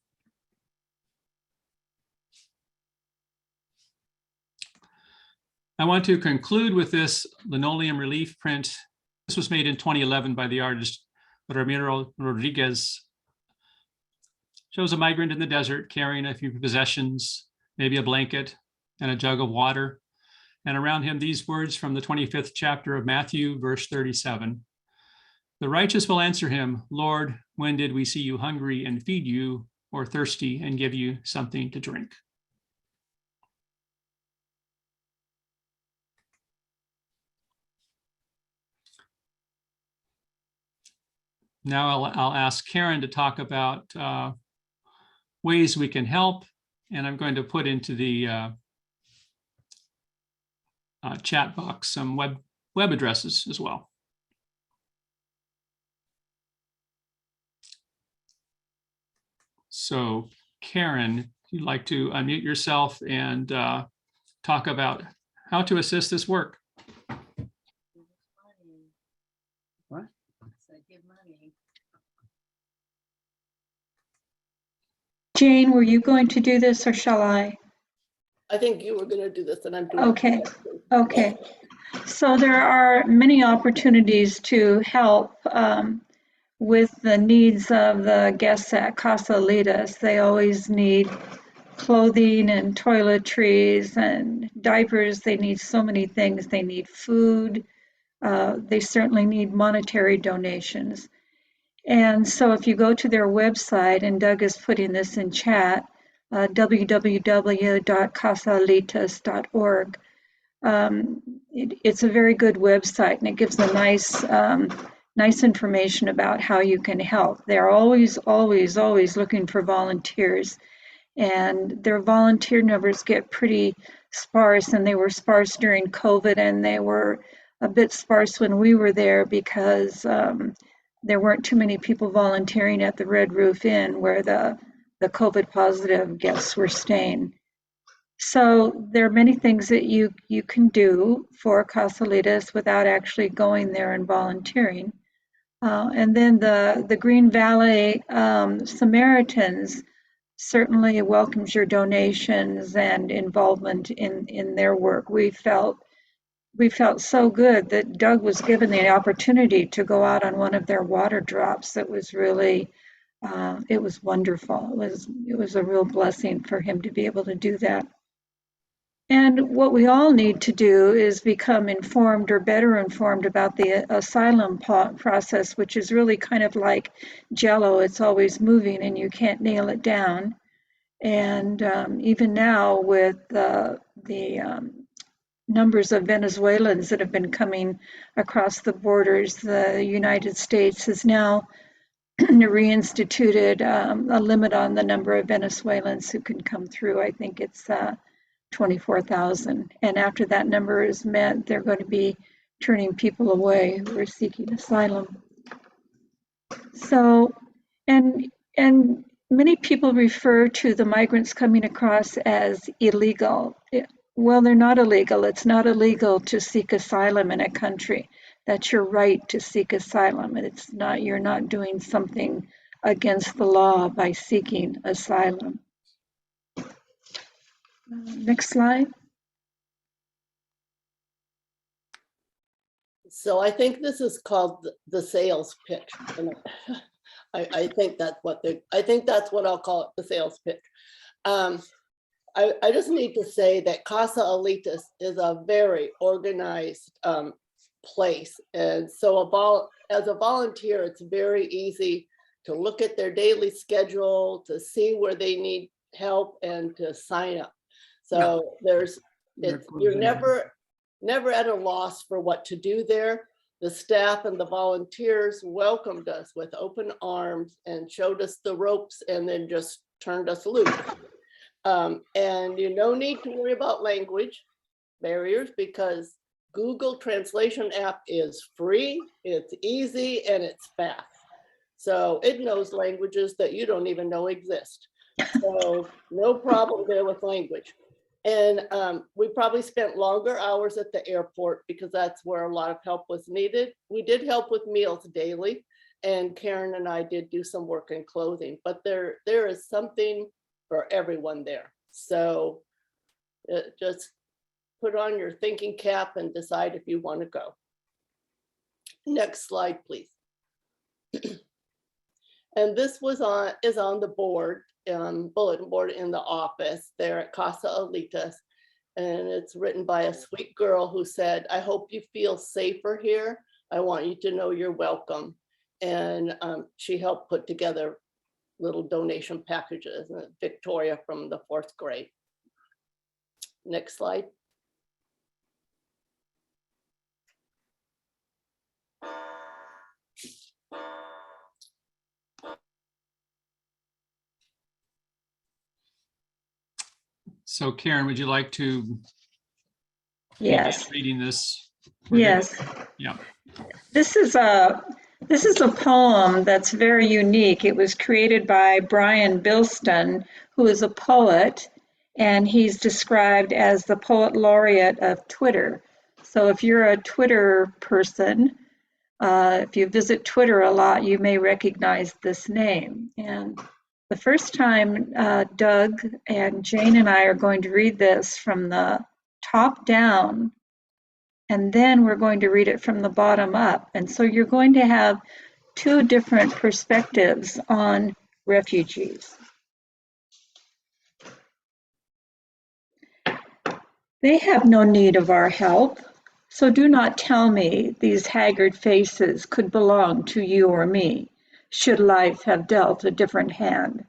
I want to conclude with this linoleum relief print. This was made in 2011 by the artist Ramiro Rodriguez. Shows a migrant in the desert carrying a few possessions, maybe a blanket and a jug of water. And around him, these words from the 25th chapter of Matthew, verse 37. The righteous will answer him, Lord, when did we see you hungry and feed you, or thirsty and give you something to drink? Now I'll ask Karen to talk about ways we can help, and I'm going to put into the chat box some web addresses as well. So Karen, if you'd like to unmute yourself and talk about how to assist this work. What? So give money. Jane, were you going to do this or shall I? I think you were going to do this and I'm doing Okay. it. Okay. So there are many opportunities to help with the needs of the guests at Casa Alitas. They always need clothing and toiletries and diapers. They need so many things. They need food. They certainly need monetary donations. And so if you go to their website, and Doug is putting this in chat, www.casaalitas.org, it's a very good website, and it gives a nice information about how you can help. They're always looking for volunteers, and their volunteer numbers get pretty sparse, and they were sparse during COVID, and they were a bit sparse when we were there because there weren't too many people volunteering at the Red Roof Inn where the COVID positive guests were staying. So there are many things that you can do for Casa Alitas without actually going there and volunteering. And then the Green Valley Samaritans certainly welcomes your donations and involvement in their work. We felt so good that Doug was given the opportunity to go out on one of their water drops. That was really, it was wonderful. It was a real blessing for him to be able to do that. And what we all need to do is become informed or better informed about the asylum process, which is really kind of like Jell-O. It's always moving and you can't nail it down. And even now with the numbers of Venezuelans that have been coming across the borders, the United States has now reinstituted a limit on the number of Venezuelans who can come through. I think it's 24,000. And after that number is met, they're going to be turning people away who are seeking asylum. So, and many people refer to the migrants coming across as illegal. Well, they're not illegal. It's not illegal to seek asylum in a country. That's your right to seek asylum. And it's not, you're not doing something against the law by seeking asylum. Next slide. So I think this is called the sales pitch. And I think that's what I'll call it, the sales pitch. I just need to say that Casa Alitas is a very organized place. And so as a volunteer, it's very easy to look at their daily schedule, to see where they need help and to sign up. So you're never at a loss for what to do there. The staff and the volunteers welcomed us with open arms and showed us the ropes and then just turned us loose. And you no need to worry about language barriers because Google Translation app is free, it's easy, and it's fast. So it knows languages that you don't even know exist. So no problem there with language. And we probably spent longer hours at the airport because that's where a lot of help was needed. We did help with meals daily, and Karen and I did do some work in clothing, but there is something for everyone there. So just put on your thinking cap and decide if you want to go. Next slide, please. And this is on the board, bulletin board in the office there at Casa Alitas. And it's written by a sweet girl who said, I hope you feel safer here. I want you to know you're welcome. And she helped put together little donation packages. Victoria from the 4th grade. Next slide. So Karen, would you like to Yes, begin reading this? yes. Yeah. This is a poem that's very unique. It was created by Brian Bilston, who is a poet, and he's described as the poet laureate of Twitter. So if you're a Twitter person, if you visit Twitter a lot, you may recognize this name. And the first time Doug and Jane and I are going to read this from the top down, and then we're going to read it from the bottom up. And so you're going to have two different perspectives on refugees. They have no need of our help, so do not tell me these haggard faces could belong to you or me, should life have dealt a different hand.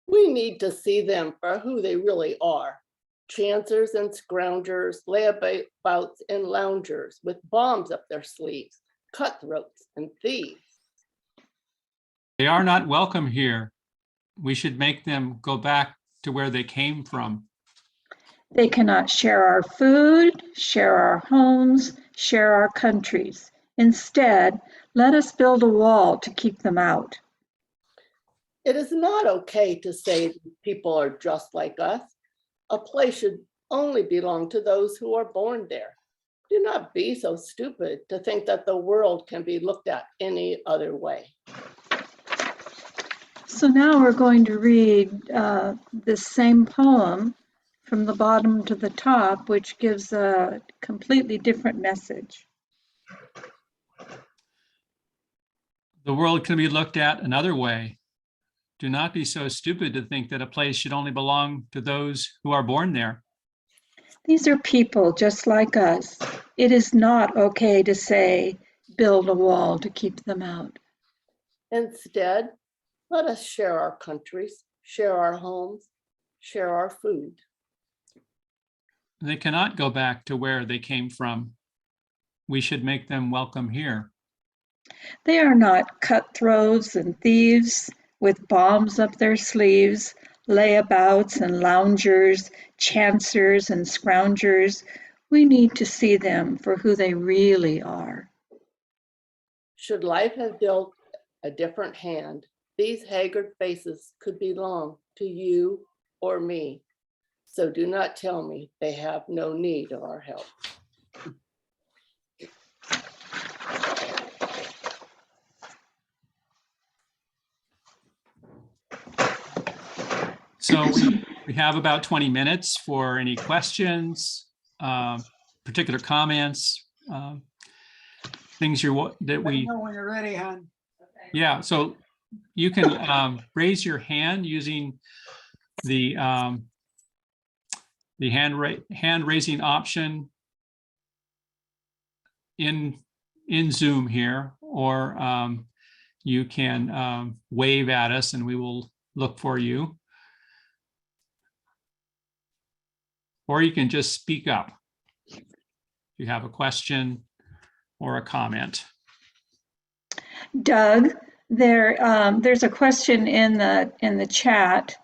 We need to see them for who they really are. Chancers and scroungers, layabouts and loungers with bombs up their sleeves, cutthroats and thieves. They are not welcome here. We should make them go back to where they came from. They cannot share our food, share our homes, share our countries. Instead, let us build a wall to keep them out. It is not okay to say people are just like us. A place should only belong to those who are born there. Do not be so stupid to think that the world can be looked at any other way. So now we're going to read this same poem from the bottom to the top, which gives a completely different message. The world can be looked at another way. Do not be so stupid to think that a place should only belong to those who are born there. These are people just like us. It is not okay to say, build a wall to keep them out. Instead, let us share our countries, share our homes, share our food. They cannot go back to where they came from. We should make them welcome here. They are not cutthroats and thieves with bombs up their sleeves, layabouts and loungers, chancers and scroungers. We need to see them for who they really are. Should life have dealt a different hand, these haggard faces could belong to you or me. So do not tell me they have no need of our help. So we have about 20 minutes for any questions, particular comments, things that Let me we, know when you're ready, hon. yeah. So you can raise your hand using the hand raising option in Zoom here, or you can wave at us and we will look for you. Or you can just speak up if you have a question or a comment. Doug, there's a question in the chat,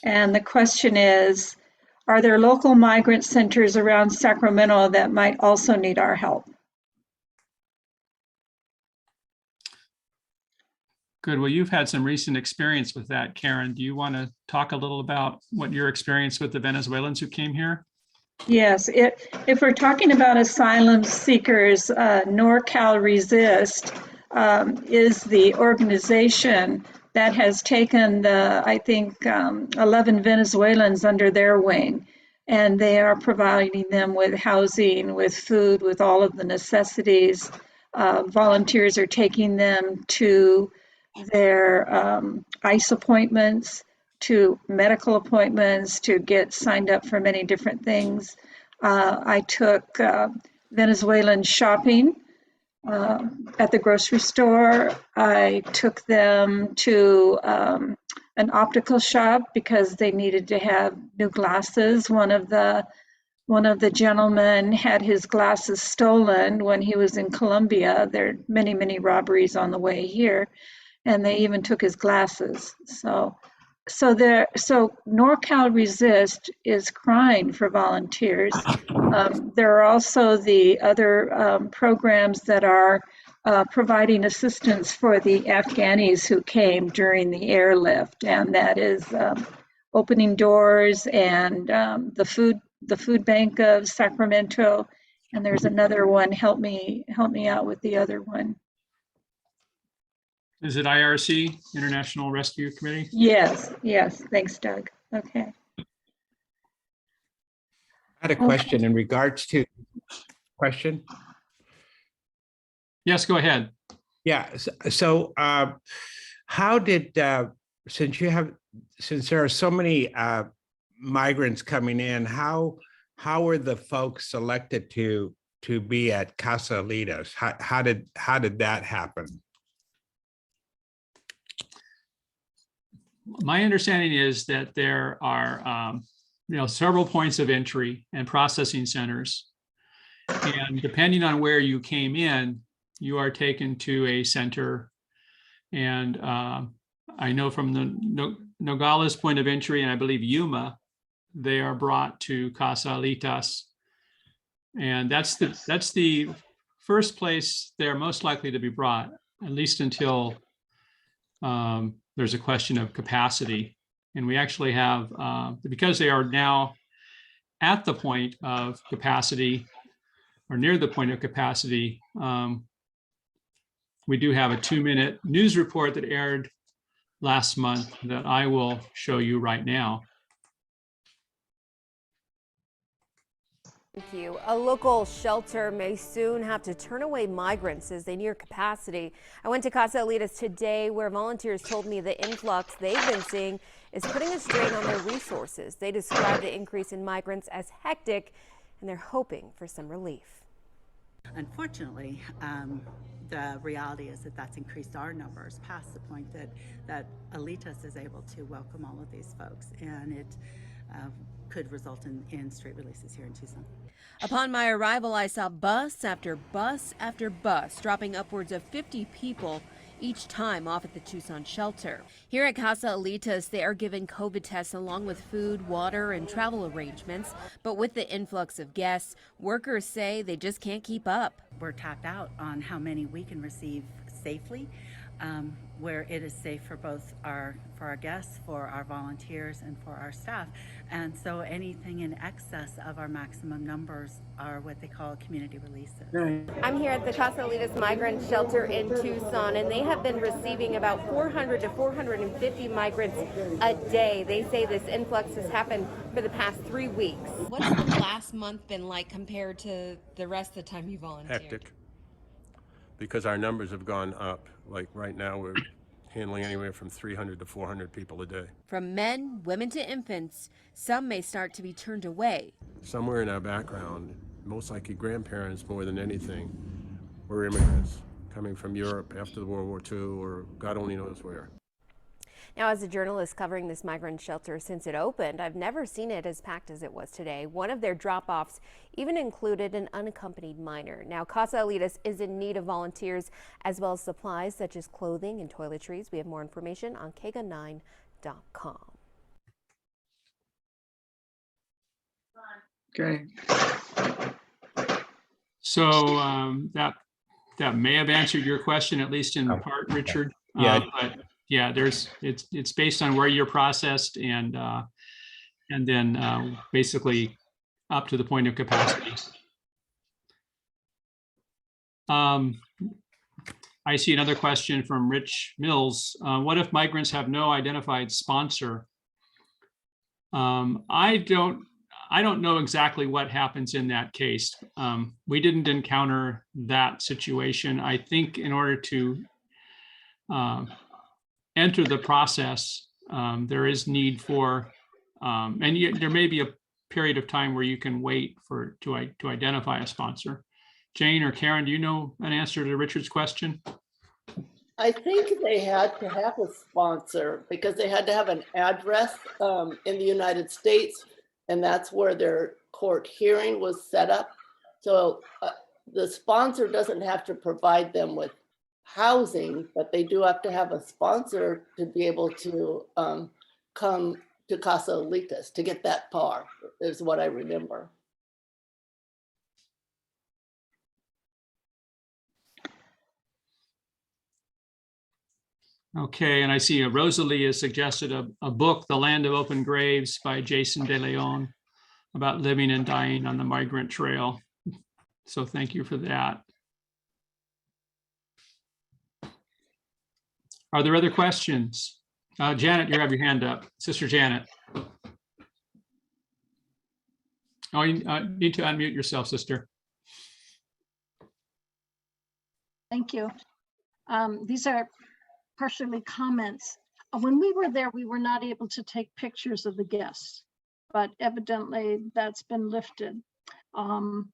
and the question is, Are there local migrant centers around Sacramento that might also need our help? Good. Well, you've had some recent experience with that, Karen. Do you want to talk a little about what your experience with the Venezuelans who came here? Yes, if we're talking about asylum seekers, NorCal Resist is the organization that has taken the, I think, 11 Venezuelans under their wing, and they are providing them with housing, with food, with all of the necessities. Volunteers are taking them to their ICE appointments, to medical appointments, to get signed up for many different things. I took Venezuelan shopping at the grocery store. I took them to an optical shop because they needed to have new glasses. One of the gentlemen had his glasses stolen when he was in Colombia. There are many, many robberies on the way here, and they even took his glasses. So NorCal Resist is crying for volunteers. There are also the other programs that are providing assistance for the Afghanis who came during the airlift, and that is Opening Doors and the food bank of Sacramento, and there's another one. Help me out with the other one. Is it IRC, International Rescue Committee? Yes. Thanks, Doug. Okay. I had a question in regards to question. Yes, go ahead. Yeah. So how did since there are so many migrants coming in, how were the folks selected to be at Casa Alitas? How did that happen? My understanding is that there are several points of entry and processing centers. And depending on where you came in, you are taken to a center. And I know from the Nogales point of entry, and I believe Yuma, they are brought to Casa Alitas. And that's the first place they're most likely to be brought, at least until there's a question of capacity. And we actually have, because they are now at the point of capacity or near the point of capacity, we do have a 2-minute news report that aired last month that I will show you right now. Thank you. A local shelter may soon have to turn away migrants as they near capacity. I went to Casa Alitas today, where volunteers told me the influx they've been seeing is putting a strain on their resources. They describe the increase in migrants as hectic, and they're hoping for some relief. Unfortunately, the reality is that that's increased our numbers past the point that Alitas is able to welcome all of these folks, and it could result in straight releases here in Tucson. Upon my arrival, I saw bus after bus after bus, dropping upwards of 50 people each time off at the Tucson shelter. Here at Casa Alitas, they are given COVID tests along with food, water, and travel arrangements. But with the influx of guests, workers say they just can't keep up. We're tapped out on how many we can receive safely, where it is safe for both our guests, for our volunteers, and for our staff. And so anything in excess of our maximum numbers are what they call community releases. I'm here at the Casa Alitas migrant shelter in Tucson, and they have been receiving about 400 to 450 migrants a day. They say this influx has happened for the past 3 weeks. What's the last month been like compared to the rest of the time you volunteered? Hectic, because our numbers have gone up. Like right now, we're handling anywhere from 300 to 400 people a day. From men, women to infants, some may start to be turned away. Somewhere in our background, most likely grandparents more than anything, were immigrants coming from Europe after the World War II or God only knows where. Now, as a journalist covering this migrant shelter since it opened, I've never seen it as packed as it was today. One of their drop-offs even included an unaccompanied minor. Now, Casa Alitas is in need of volunteers as well as supplies such as clothing and toiletries. We have more information on KEGA9.com. Okay. So that may have answered your question, at least in Oh, part, Richard. Yeah. But yeah, it's based on where you're processed and then basically up to the point of capacity. I see another question from Rich Mills. What if migrants have no identified sponsor? I don't know exactly what happens in that case. We didn't encounter that situation. I think in order to enter the process, there is need for, there may be a period of time where you can wait to identify a sponsor. Jane or Karen, do you know an answer to Richard's question? I think they had to have a sponsor because they had to have an address in the United States, and that's where their court hearing was set up. So the sponsor doesn't have to provide them with housing, but they do have to have a sponsor to be able to come to Casa Alitas to get that far, is what I remember. Okay, and I see Rosalie has suggested a book, The Land of Open Graves by Jason De Leon, about living and dying on the migrant trail. So thank you for that. Are there other questions? Janet, you have your hand up. Sister Janet. Oh, you need to unmute yourself, sister. Thank you. These are partially comments. When we were there, we were not able to take pictures of the guests, but evidently that's been lifted. And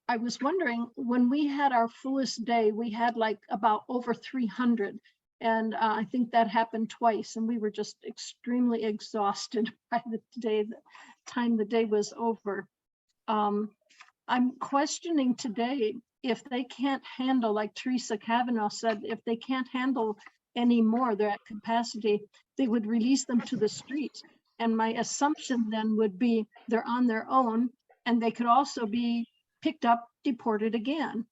I was wondering, when we had our fullest day, we had like about over 300. And I think that happened twice, and we were just extremely exhausted by the time the day was over. I'm questioning today if they can't handle, like Teresa Kavanaugh said, if they can't handle anymore, they're at capacity, they would release them to the streets. And my assumption then would be they're on their own, and they could also be picked up, deported again,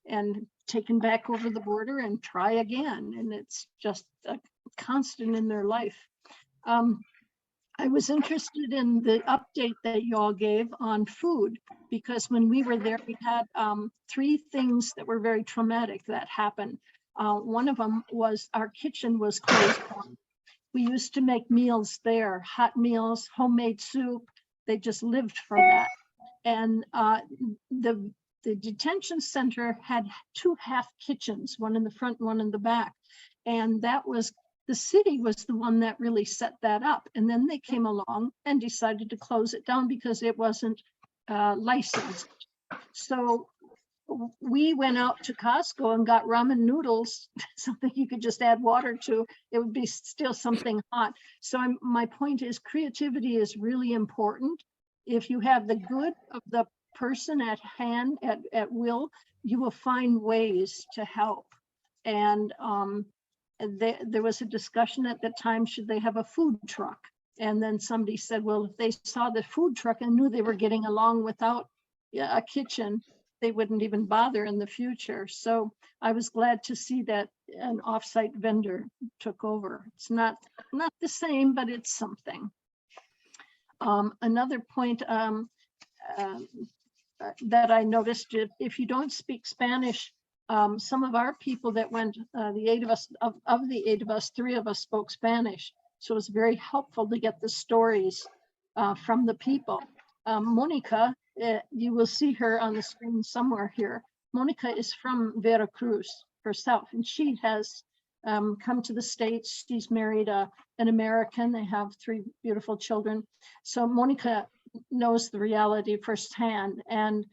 and taken back over the border and try again. And it's just a constant in their life. I was interested in the update that you all gave on food, because when we were there, we had 3 things that were very traumatic that happened. One of them was our kitchen was closed down. We used to make meals there, hot meals, homemade soup. They just lived for that. And the detention center had 2 half kitchens, one in the front, one in the back. And that was, the city was the one that really set that up. And then they came along and decided to close it down because it wasn't licensed. So we went out to Costco and got ramen noodles, something you could just add water to. It would be still something hot. So my point is, creativity is really important. If you have the good of the person at hand, at will, you will find ways to help. And there was a discussion at the time, should they have a food truck? And then somebody said, well, if they saw the food truck and knew they were getting along without a kitchen, they wouldn't even bother in the future. So I was glad to see that an offsite vendor took over. It's not the same, but it's something. Another point that I noticed, if you don't speak Spanish, some of our people that went, the 8 of us, of the 8 of us, 3 of us spoke Spanish. So it was very helpful to get the stories from the people. Monica, you will see her on the screen somewhere here. Monica is from Veracruz herself, and she has come to the States. She's married an American. They have 3 beautiful children. So Monica knows the reality firsthand. And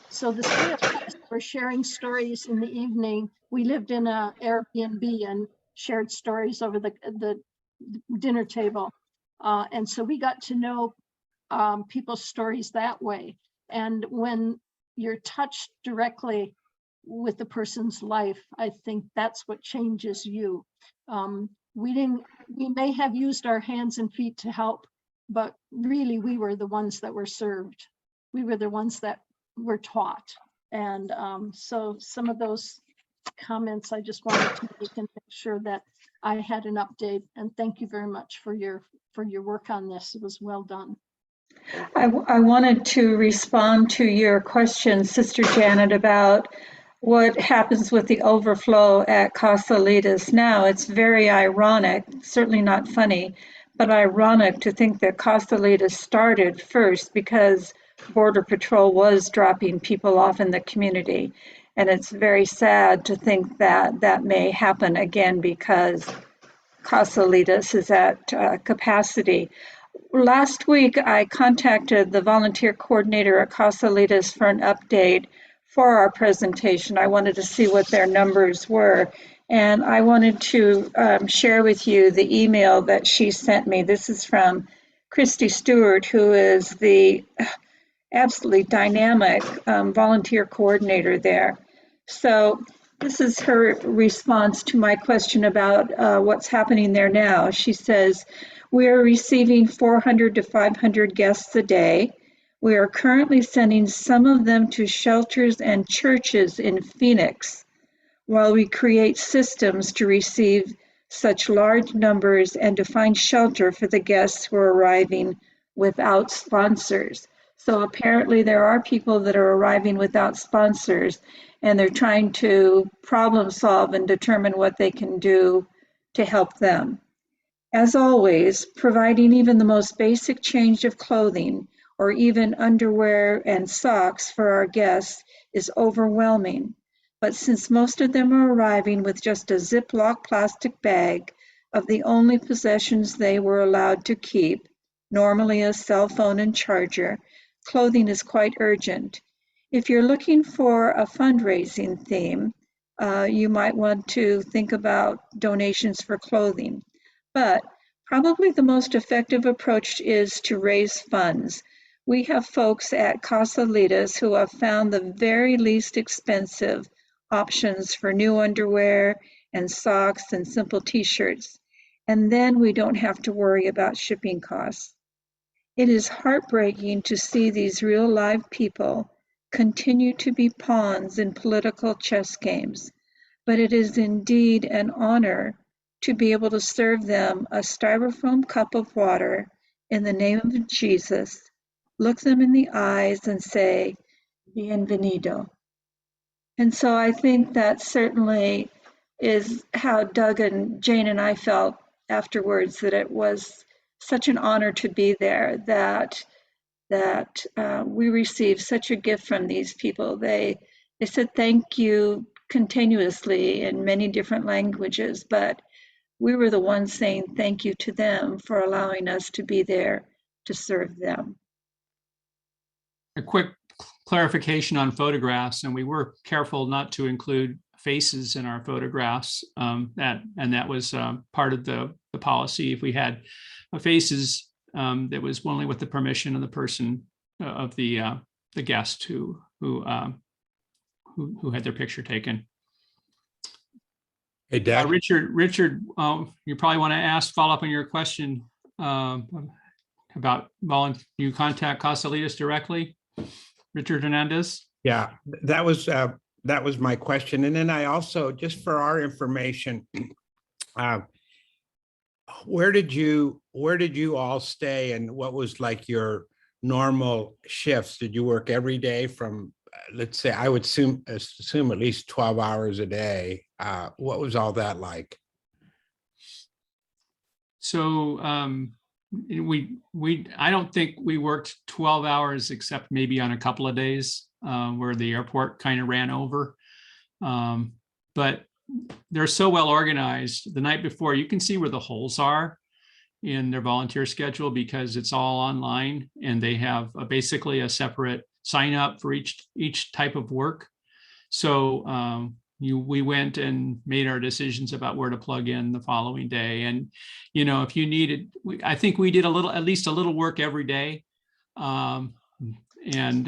so the 3 of us were sharing stories in the evening. We lived in an Airbnb and shared stories over the dinner table. And so we got to know people's stories that way. And when you're touched directly with the person's life, I think that's what changes you. We may have used our hands and feet to help, but really we were the ones that were served. We were the ones that were taught. And so some of those comments I just wanted to make and make sure that I had an update. And thank you very much for your work on this. It was well done. I wanted to respond to your question, Sister Janet, about what happens with the overflow at Casa Alitas now. It's very ironic, certainly not funny, but ironic to think that Casa Alitas started first because Border Patrol was dropping people off in the community. And it's very sad to think that that may happen again because Casa Alitas is at capacity. Last week, I contacted the volunteer coordinator at Casa Alitas for an update for our presentation. I wanted to see what their numbers were. And I wanted to share with you the email that she sent me. This is from Christy Stewart, who is the absolutely dynamic volunteer coordinator there. So this is her response to my question about what's happening there now. She says, we are receiving 400 to 500 guests a day. We are currently sending some of them to shelters and churches in Phoenix while we create systems to receive such large numbers and to find shelter for the guests who are arriving without sponsors. So apparently there are people that are arriving without sponsors, and they're trying to problem solve and determine what they can do to help them. As always, providing even the most basic change of clothing or even underwear and socks for our guests is overwhelming. But since most of them are arriving with just a Ziploc plastic bag of the only possessions they were allowed to keep, normally a cell phone and charger, clothing is quite urgent. If you're looking for a fundraising theme, you might want to think about donations for clothing. But probably the most effective approach is to raise funds. We have folks at Casa Alitas who have found the very least expensive options for new underwear and socks and simple t-shirts. And then we don't have to worry about shipping costs. It is heartbreaking to see these real live people continue to be pawns in political chess games, but it is indeed an honor to be able to serve them a styrofoam cup of water in the name of Jesus, look them in the eyes and say, bienvenido. And so I think that certainly is how Doug and Jane and I felt afterwards, that it was such an honor to be there, that we received such a gift from these people. They said thank you continuously in many different languages, but we were the ones saying thank you to them for allowing us to be there to serve them. A quick clarification on photographs, and we were careful not to include faces in our photographs. That was part of the policy. If we had faces, that was only with the permission of the person of the guest who had their picture taken. Hey, Doug. Richard, you probably want to follow up on your question about you contact Casa Alitas directly, Richard Hernandez. Yeah, that was my question. And then I also, just for our information, where did you all stay, and what was like your normal shifts? Did you work every day from, let's say, I would assume at least 12 hours a day? What was all that like? So I don't think we worked 12 hours except maybe on a couple of days where the airport kind of ran over. But they're so well organized. The night before, you can see where the holes are in their volunteer schedule because it's all online, and they have basically a separate sign up for each type of work. So we went and made our decisions about where to plug in the following day. And, if you needed, I think we did at least a little work every day. And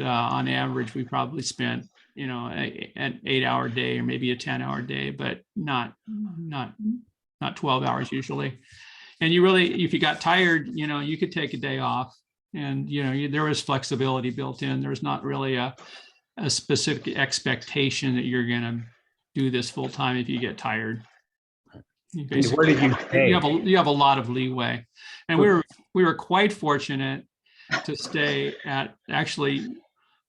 on average, we probably spent, an 8-hour day or maybe a 10-hour day, but not 12 hours usually. And you really, if you got tired, you could take a day off, and, there was flexibility built in. There's not really a specific expectation that you're going to do this full time if you get tired. You And where did you stay? you have a lot of leeway. And we were quite fortunate to stay at actually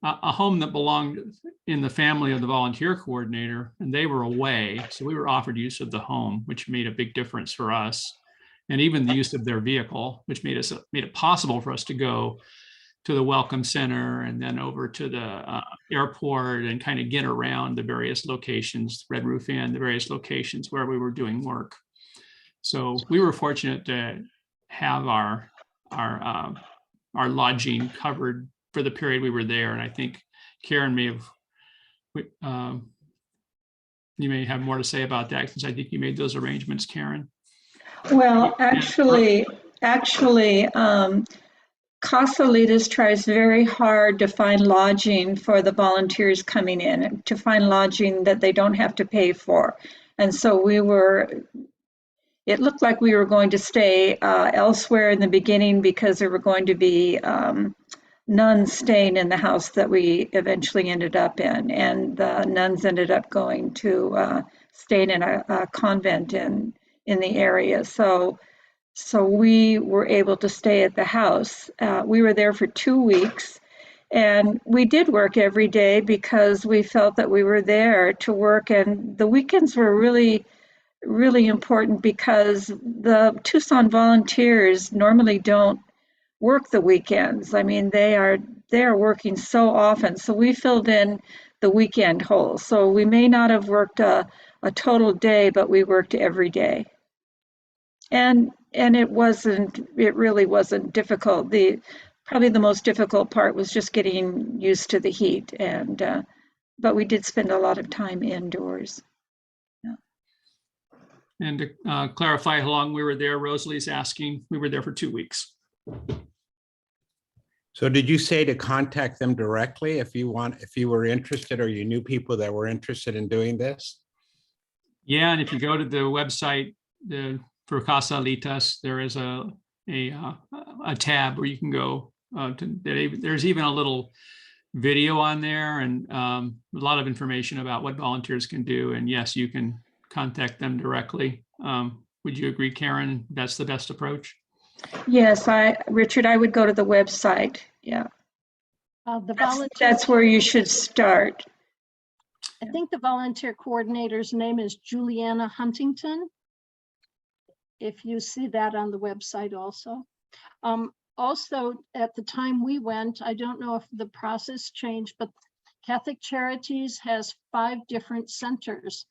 a home that belonged in the family of the volunteer coordinator, and they were away. So we were offered use of the home, which made a big difference for us. And even the use of their vehicle, which made it possible for us to go to the Welcome Center and then over to the airport and kind of get around the various locations, Red Roof Inn, the various locations where we were doing work. So we were fortunate to have our lodging covered for the period we were there. And I think Karen may have, you may have more to say about that, since I think you made those arrangements, Karen. Well, actually, Casa Alitas tries very hard to find lodging for the volunteers coming in, to find lodging that they don't have to pay for. And so it looked like we were going to stay elsewhere in the beginning because there were going to be nuns staying in the house that we eventually ended up in. And the nuns ended up going to staying in a convent in the area. So we were able to stay at the house. We were there for 2 weeks, and we did work every day because we felt that we were there to work. And the weekends were really, really important because the Tucson volunteers normally don't work the weekends. I mean, they are working so often. So we filled in the weekend hole. So we may not have worked a total day, but we worked every day. And it really wasn't difficult. Probably the most difficult part was just getting used to the heat, but we did spend a lot of time indoors. Yeah. And to clarify how long we were there, Rosalie's asking, we were there for 2 weeks. So did you say to contact them directly if you were interested, or you knew people that were interested in doing this? Yeah, and if you go to the website, for Casa Alitas, there is a tab where you can go there's even a little video on there, and a lot of information about what volunteers can do. And yes, you can contact them directly. Would you agree, Karen? That's the best approach? Yes, Richard, I would go to the website. Yeah. That's where you should start. I think the volunteer coordinator's name is Juliana Huntington. If you see that on the website also. Also, at the time we went, I don't know if the process changed, but Catholic Charities has 5 different centers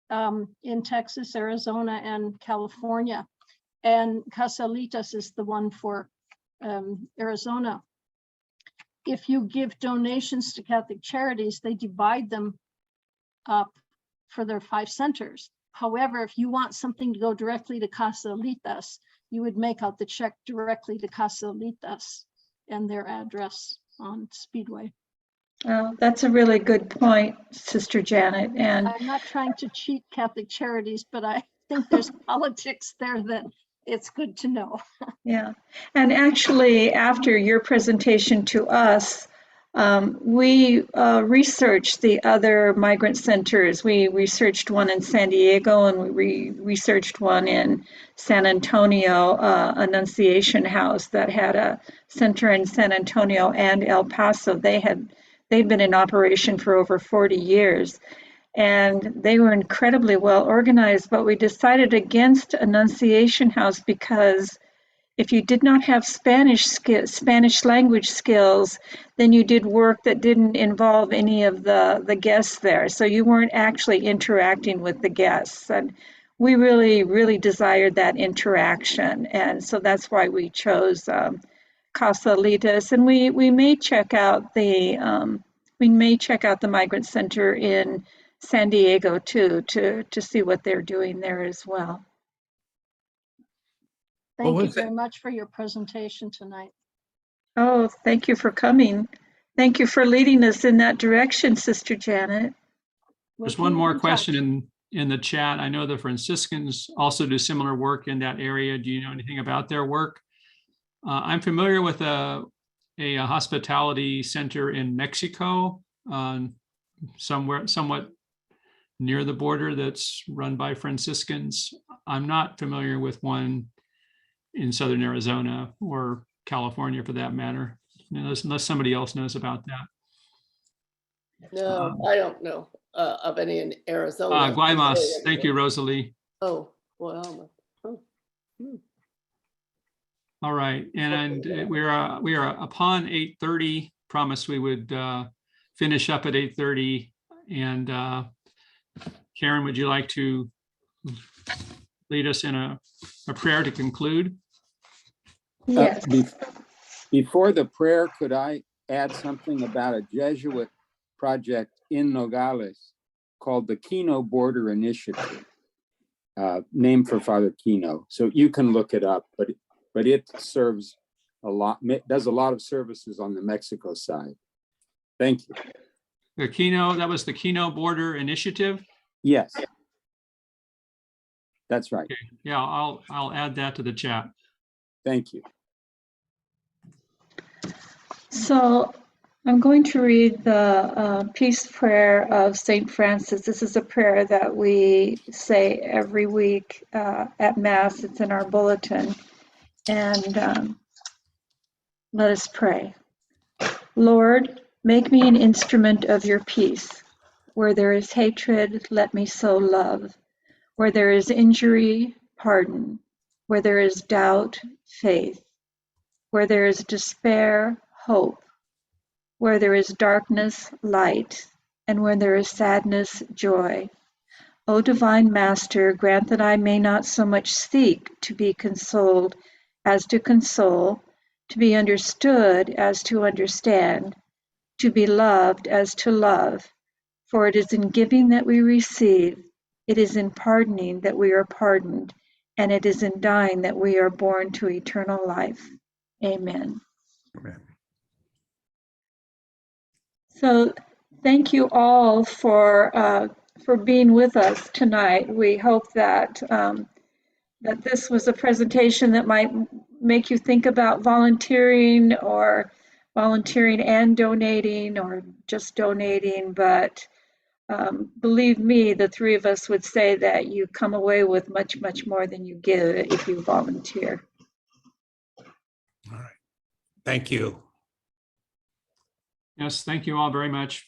in Texas, Arizona, and California. And Casa Alitas is the one for Arizona. If you give donations to Catholic Charities, they divide them up for their 5 centers. However, if you want something to go directly to Casa Alitas, you would make out the check directly to Casa Alitas and their address on Speedway. Well, that's a really good point, Sister Janet. And I'm not trying to cheat Catholic Charities, but I think there's politics there that it's good to know. yeah, and actually, after your presentation to us, we researched the other migrant centers. We researched one in San Diego, and we researched one in San Antonio, Annunciation House that had a center in San Antonio and El Paso. They'd been in operation for over 40 years, and they were incredibly well organized. But we decided against Annunciation House because if you did not have Spanish language skills, then you did work that didn't involve any of the guests there. So you weren't actually interacting with the guests. And we really, really desired that interaction. And so that's why we chose Casa Alitas. And we may check out the Migrant Center in San Diego too, to see what they're doing there as well. Thank you very much for your presentation tonight. Oh, thank you for coming. Thank you for leading us in that direction, Sister Janet. There's one more question in the chat. I know the Franciscans also do similar work in that area. Do you know anything about their work? I'm familiar with a hospitality center in Mexico, somewhat near the border, that's run by Franciscans. I'm not familiar with one in Southern Arizona or California for that matter, unless somebody else knows about that. No, I don't know of any in Arizona. Guaymas. Thank you, Rosalie. Oh, well. Oh, All right, and we are upon 8:30. Promised we would finish up at 8:30. And Karen, would you like to lead us in a prayer to conclude? Yes. Before the prayer, could I add something about a Jesuit project in Nogales called the Kino Border Initiative, named for Father Kino. So you can look it up, but it serves a lot, does a lot of services on the Mexico side. Thank you. The Kino, that was the Kino Border Initiative? Yes. That's right. Okay. Yeah, I'll add that to the chat. Thank you. So I'm going to read the peace prayer of St. Francis. This is a prayer that we say every week at Mass. It's in our bulletin. And let us pray. Lord, make me an instrument of your peace. Where there is hatred, let me sow love. Where there is injury, pardon. Where there is doubt, faith. Where there is despair, hope. Where there is darkness, light. And where there is sadness, joy. O divine Master, grant that I may not so much seek to be consoled as to console, to be understood as to understand, to be loved as to love. For it is in giving that we receive, it is in pardoning that we are pardoned, and it is in dying that we are born to eternal life. Amen. Amen. So thank you all for being with us tonight. We hope that that this was a presentation that might make you think about volunteering, or volunteering and donating, or just donating. But believe me, the three of us would say that you come away with much, much more than you give if you volunteer. All right. Thank you. Yes, thank you all very much.